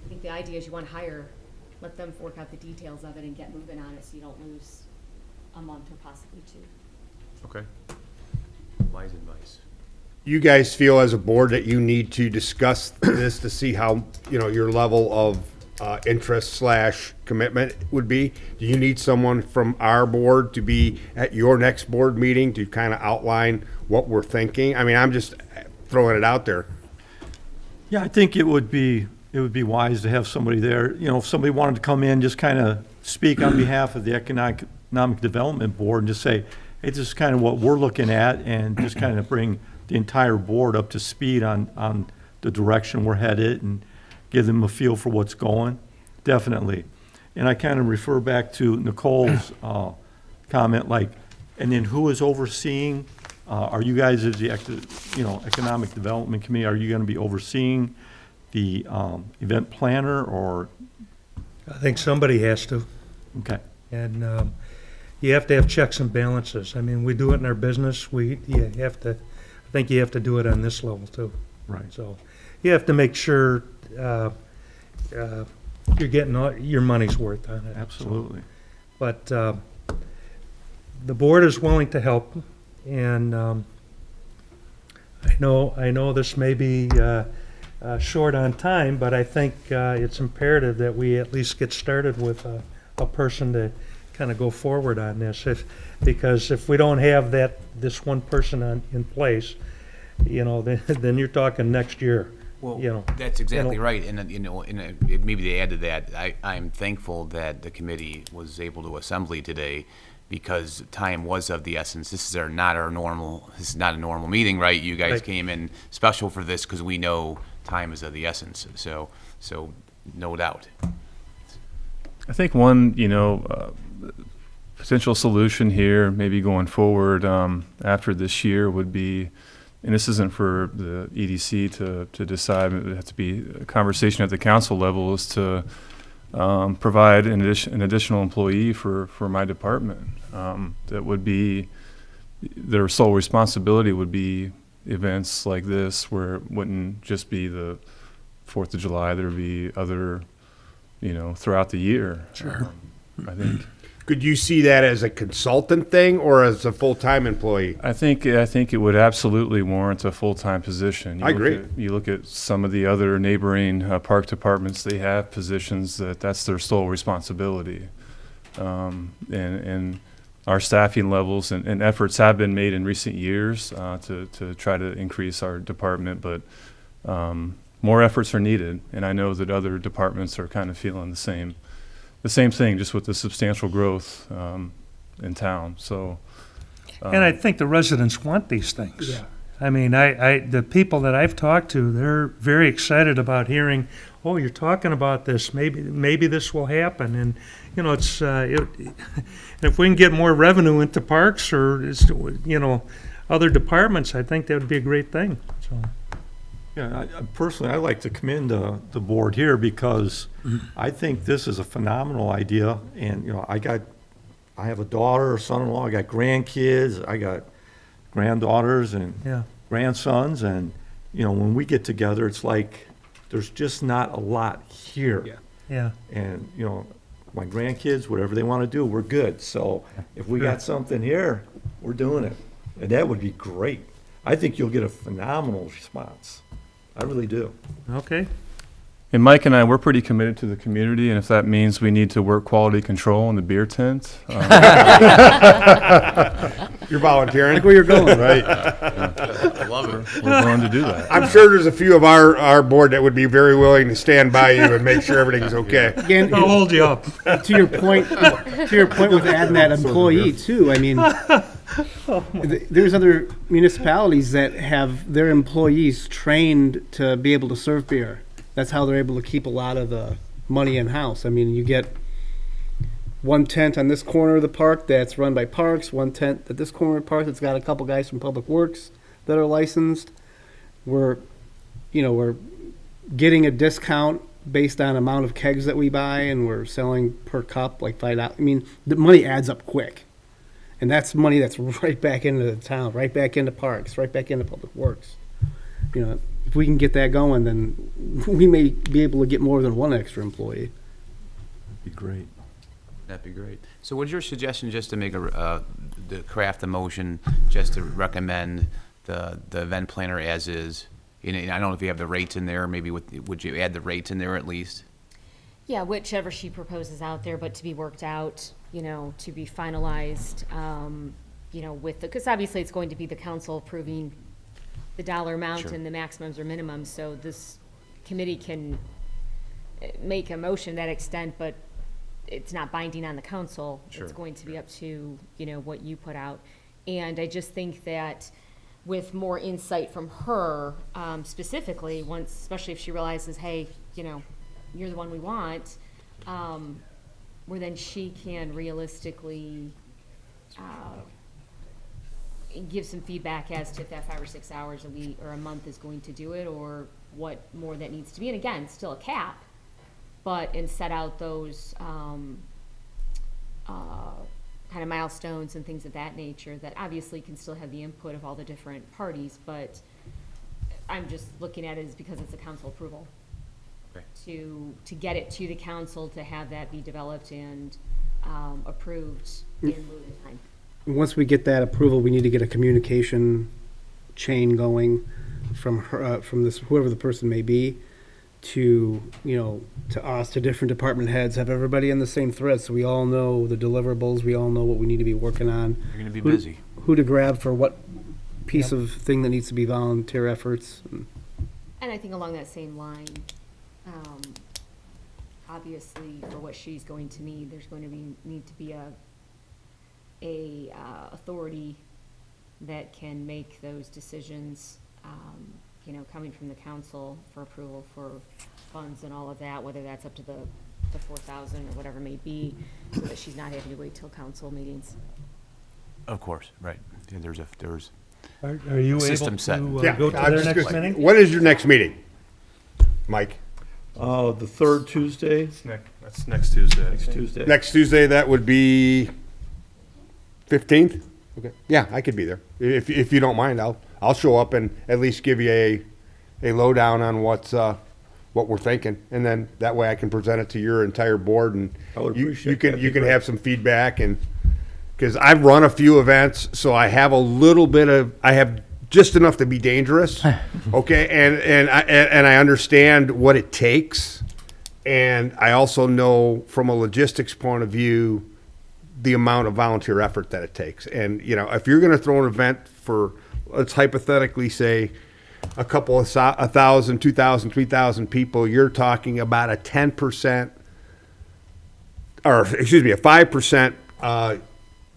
I think the idea is you want to hire, let them work out the details of it and get moving on it so you don't lose a month or possibly 2. Okay. Wise advice. You guys feel as a board that you need to discuss this to see how, your level of interest slash commitment would be? Do you need someone from our board to be at your next board meeting to kind of outline what we're thinking? I mean, I'm just throwing it out there. Yeah, I think it would be wise to have somebody there. If somebody wanted to come in, just kind of speak on behalf of the Economic Development Board and just say, hey, this is kind of what we're looking at, and just kind of bring the entire board up to speed on the direction we're headed and give them a feel for what's going, definitely. And I kind of refer back to Nicole's comment, like, and then who is overseeing? Are you guys as the Economic Development Committee, are you going to be overseeing the event planner, or? I think somebody has to. Okay. And you have to have checks and balances. I mean, we do it in our business. I think you have to do it on this level too. Right. So you have to make sure you're getting your money's worth on it. Absolutely. But the board is willing to help, and I know this may be short on time, but I think it's imperative that we at least get started with a person to kind of go forward on this. Because if we don't have this one person in place, then you're talking next year. Well, that's exactly right, and maybe to add to that, I'm thankful that the committee was able to assemble today, because time was of the essence. This is not a normal meeting, right? You guys came in special for this because we know time is of the essence. So no doubt. I think one, potential solution here, maybe going forward after this year, would be, and this isn't for the EDC to decide, it would have to be a conversation at the council level, is to provide an additional employee for my department. That would be, their sole responsibility would be events like this, where it wouldn't just be the 4th of July, there would be other, throughout the year. Sure. I think. Could you see that as a consultant thing or as a full-time employee? I think it would absolutely warrant a full-time position. I agree. You look at some of the other neighboring park departments; they have positions that's their sole responsibility, and our staffing levels and efforts have been made in recent years to try to increase our department, but more efforts are needed. And I know that other departments are kind of feeling the same thing, just with the substantial growth in town. So, and I think the residents want these things. Yeah. I mean, the people that I've talked to, they're very excited about hearing, oh, you're talking about this. Maybe this will happen. And it's if we can get more revenue into parks or other departments, I think that would be a great thing. So. Yeah, personally, I'd like to commend the board here, because I think this is a phenomenal idea. And, I have a daughter, a son-in-law, I got grandkids, I got granddaughters and grandsons. And, when we get together, it's like there's just not a lot here. Yeah. And, my grandkids, whatever they want to do, we're good. So if we got something here, we're doing it. And that would be great. I think you'll get a phenomenal response. I really do. Okay. and Mike and I, we're pretty committed to the community, and if that means we need to work quality control in the beer tent, You're volunteering. Like where you're going. Right. I love it. we're willing to do that. I'm sure there's a few of our board that would be very willing to stand by you and make sure everything's okay. Again, I'll hold you up. to your point with adding that employee too, I mean, there's other municipalities that have their employees trained to be able to serve beer. That's how they're able to keep a lot of the money in-house. I mean, you get one tent on this corner of the park that's run by Parks, one tent at this corner of the park that's got a couple guys from Public Works that are licensed. We're getting a discount based on amount of kegs that we buy, and we're selling per cup like $5. I mean, the money adds up quick. And that's money that's right back into the town, right back into Parks, right back into Public Works. You know, if we can get that going, then we may be able to get more than one extra employee. Be great. That'd be great. So what's your suggestion, just to make to craft a motion, just to recommend the event planner as is? You know, I don't know if you have the rates in there, maybe would you add the rates in there at least? Yeah, whichever she proposes out there, but to be worked out, you know, to be finalized, you know, because obviously it's going to be the council approving the dollar amount Sure. and the maximums or minimums, so this committee can make a motion to that extent, but it's not binding on the council. Sure. It's going to be up to, you know, what you put out. And I just think that with more insight from her, specifically, once, especially if she realizes, hey, you know, you're the one we want, where then she can realistically give some feedback as to if that 5 or 6 hours a week or a month is going to do it, or what more that needs to be. And again, still a cap, and set out those kind of milestones and things of that nature that obviously can still have the input of all the different parties, but I'm just looking at it as because it's a council approval. Okay. To get it to the council, to have that be developed and approved in lieu of time. Once we get that approval, we need to get a communication chain going from her, from this, whoever the person may be, to, you know, to us, to different department heads, have everybody in the same thread, so we all know the deliverables, we all know what we need to be working on. You're gonna be Who- busy. Who to grab for what piece of thing that needs to be volunteer efforts. And I think along that same line, obviously for what she's going to need, there's going to need to be a authority that can make those decisions, you know, coming from the council for approval for funds and all of that, whether that's up to the 4,000 or whatever it may be, so that she's not having to wait till council meetings. Of course, right. Yeah, there's Are you able System to set. go to I'm their just next gonna- meeting? When is your next meeting, Mike? The third Tuesday, That's next Tuesday. next Tuesday. Next Tuesday, that would be 15th? Okay. Yeah, I could be there. If you don't mind, I'll show up and at least give you a lowdown on what we're thinking. And then that way I can present it to your entire board, and I would you appreciate can that. you can have some feedback, and because I've run a few events, so I have I have just enough to be dangerous. Okay. And I understand what it takes. And I also know from a logistics point of view, the amount of volunteer effort that it takes. And, you know, if you're going to throw an event for, let's hypothetically say, a couple of 1,000, 2,000, 3,000 people, you're talking about a 10%, or excuse me, a 5%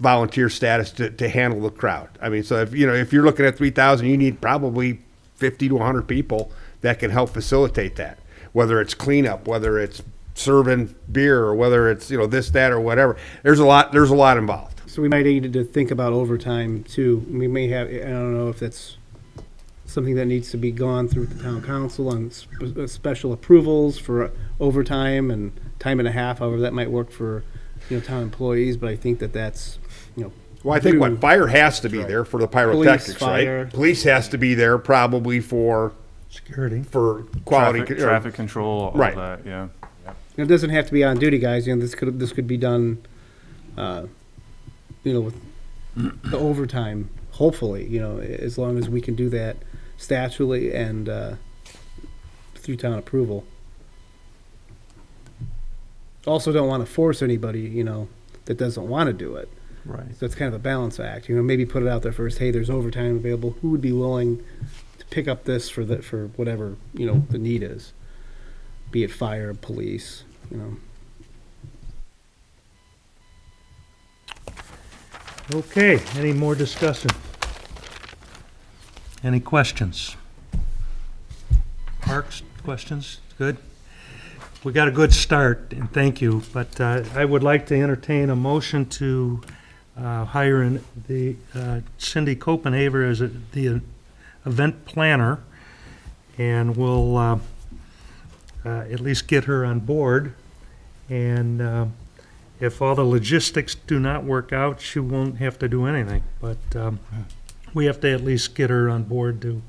volunteer status to handle the crowd. I mean, so if you're looking at 3,000, you need probably 50 to 100 people that can help facilitate that. Whether it's cleanup, whether it's serving beer, or whether it's, you know, this, that, or whatever. There's a lot involved. So we might need to think about overtime too. We may have, I don't know if that's something that needs to be gone through the town council on special approvals for overtime and time and a half, however that might work for, you know, town employees, but I think that's, you know. Well, I think due. fire has to be there for the pyrotechnics, fire. right? Police has to be there probably for Security. quality. Traffic control, all Right. that, yeah. It doesn't have to be on duty, guys. You know, this could be done, you know, with the overtime. Hopefully, you know, as long as we can do that statutorily and through town approval. Also, don't want to force anybody, you know, that doesn't want to do it. Right. So it's kind of a balance act. You know, maybe put it out there first. Hey, there's overtime available. Who would be willing to pick up this for whatever, you know, the need is? Be it fire, police, you know. Okay, any more discussion? Any questions? Parks, questions? Good? We got a good start, and thank you, but I would like to entertain a motion to hire the Cindy Copenhaver as the event planner, and we'll at least get her on board. And if all the logistics do not work out, she won't have to do anything. But we have to at least get her on board to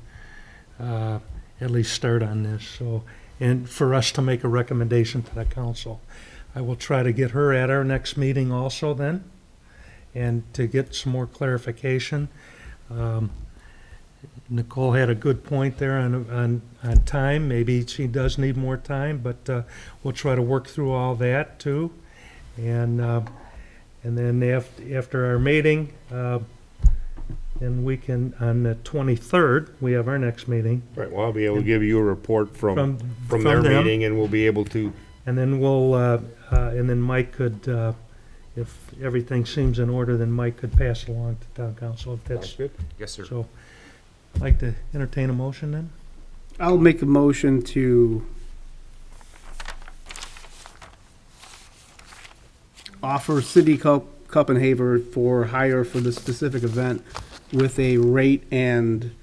at least start on this. So, and for us to make a recommendation to the council. I will try to get her at our next meeting also then, and to get some more clarification. Nicole had a good point there on time. Maybe she does need more time, but we'll try to work through all that too. And then after our meeting, and we can, on the 23rd, we have our next meeting. Right, well, I'll be able to give you a report from From their them. meeting, and we'll be able to, And then we'll, and then Mike could, if everything seems in order, then Mike could pass it along to town council if that's, good. Yes, sir. so. I'd like to entertain a motion then? I'll make a motion to offer City Copenhagen for hire for this specific event with a rate and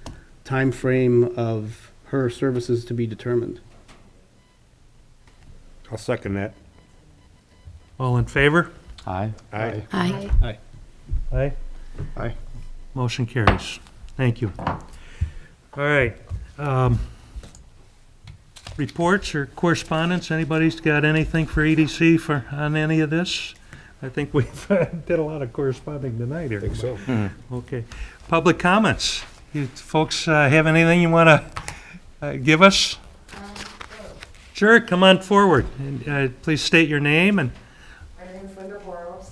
time frame of her services to be determined. I'll second that. All in favor? Aye. Aye. Aye. Aye. Aye. Motion carries. Thank you. All right. Reports or correspondence? Anybody's got anything for EDC on any of this? I think we did a lot of corresponding tonight here. I think so. Okay. Public comments. You folks have anything you want to give us? Sure, come on forward. And, please state your name and My name's Linda Boros.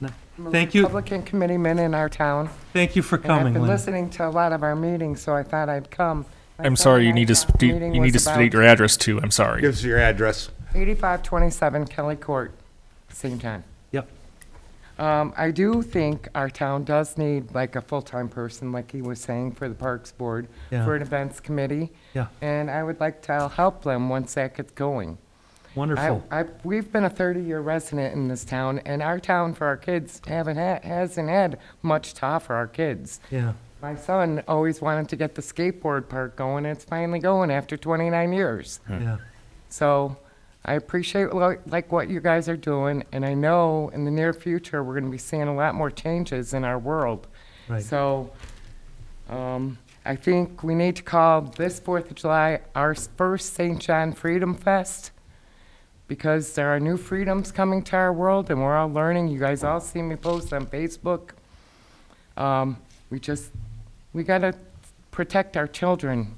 No, I'm a thank you. Republican committeeman in our town. Thank you for And I've coming, been Linda. listening to a lot of our meetings, so I thought I'd come. I'm sorry, you need to state your address too. I'm sorry. Give us your address. 8527 Kelly Court, same time. Yep. I do think our town does need like a full-time person, like he was saying, for the Parks Board, Yeah. for an events committee. Yeah. And I would like to help them once that gets going. Wonderful. We've been a 30-year resident in this town, and our town for our kids hasn't had much to offer our kids. Yeah. My son always wanted to get the skateboard park going, and it's finally going after 29 years. Yeah. So I appreciate like what you guys are doing, and I know in the near future, we're going to be seeing a lot more changes in our world. Right. So I think we need to call this 4th of July our first St. John Freedom Fest, because there are new freedoms coming to our world, and we're all learning. You guys all see me post on Facebook. We got to protect our children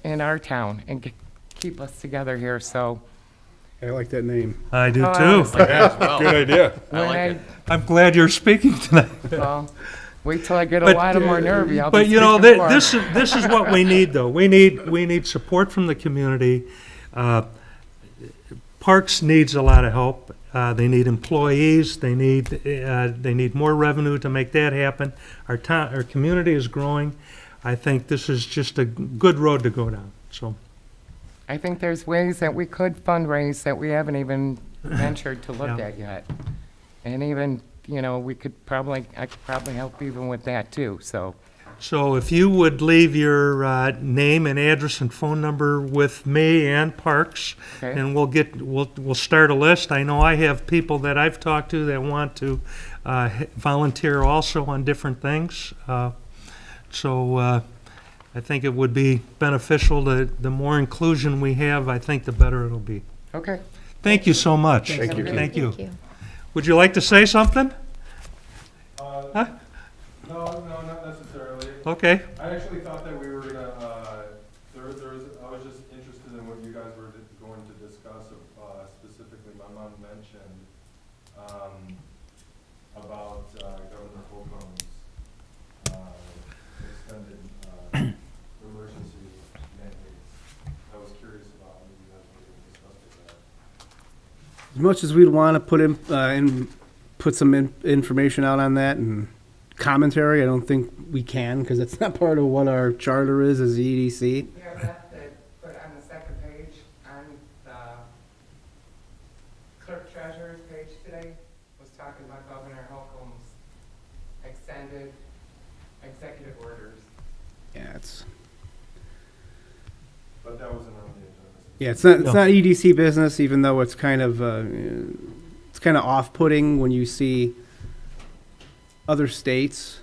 in our town and keep us together here, so. I like that name. I do Oh, too. honestly. Good idea. I'm glad you're speaking tonight. Well, wait till I get a lot more nervy. I'll be But you know, speaking more. this is what we need, though. We need support from the community. Parks needs a lot of help. They need employees. They need more revenue to make that happen. Our community is growing. I think this is just a good road to go down. So, I think there's ways that we could fundraise that we haven't even ventured to look Yeah. at yet. And even, I could probably help even with that too, so. So if you would leave your name and address and phone number with me and Parks, Okay. and we'll start a list. I know I have people that I've talked to that want to volunteer also on different things. So I think it would be beneficial. The more inclusion we have, I think the better it'll be. Okay. Thank you so much. Thank you. Thank you. Would you like to say something? Huh? No, not necessarily. Okay. I actually thought that we were gonna, I was just interested in what you guys were going to discuss, specifically, my mom mentioned, about, Governor Holcomb's, extended, emergency mandates. I was curious about what you guys were gonna discuss with that. As much as we'd want to put some information out on that and commentary, I don't think we can, because it's not part of what our charter is as the EDC. Yeah, that they put on the second page, on the clerk treasurer's page today, was talking about Governor Holcomb's extended executive orders. Yeah, it's But that wasn't on the agenda. yeah, it's not EDC business, even though it's kind of off-putting when you see other states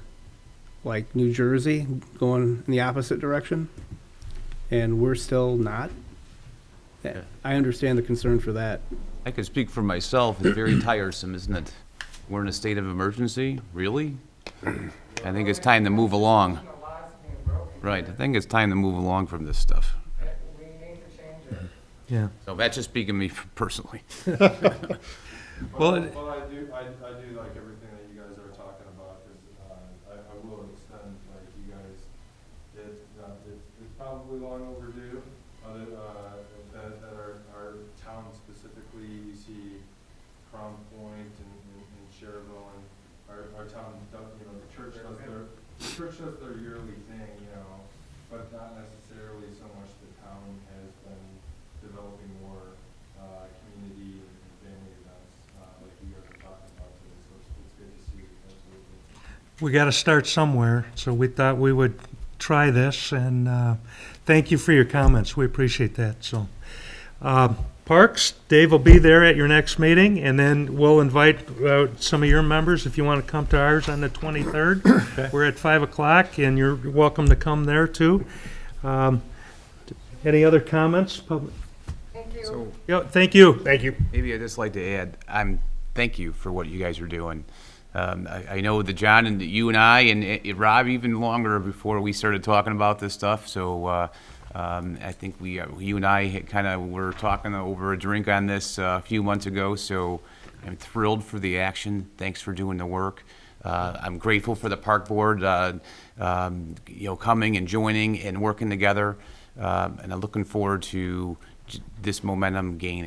like New Jersey going in the opposite direction, and we're still not. Yeah, I understand the concern for that. I could speak for myself. It's very tiresome, isn't it? We're in a state of emergency? Really? I think it's time to move along. Right, I think it's time to move along from this stuff. We need to change it. Yeah. So that's just speaking to me personally. Well, Well, I do like everything that you guys are talking about, because I will extend, like, you guys, it's probably long overdue, that our town specifically, you see Crown Point and Cherville, and our town, you know, the church does their yearly thing, you know, but not necessarily so much the town has been developing more community and family events, like you guys are talking about today, so it's good to see, absolutely. we got to start somewhere, so we thought we would try this, and thank you for your comments. We appreciate that. So, Parks, Dave will be there at your next meeting, and then we'll invite some of your members if you want to come to ours on the 23rd. We're at 5 o'clock, and you're welcome to come there too. Any other comments? Thank you. So Yeah, thank you. Thank you. maybe I'd just like to add, thank you for what you guys are doing. I know that John and you and I and Rob even longer before we started talking about this stuff. So I think you and I kind of were talking over a drink on this a few months ago. So I'm thrilled for the action. Thanks for doing the work. I'm grateful for the park board, coming and joining and working together. And I'm looking forward to this momentum gain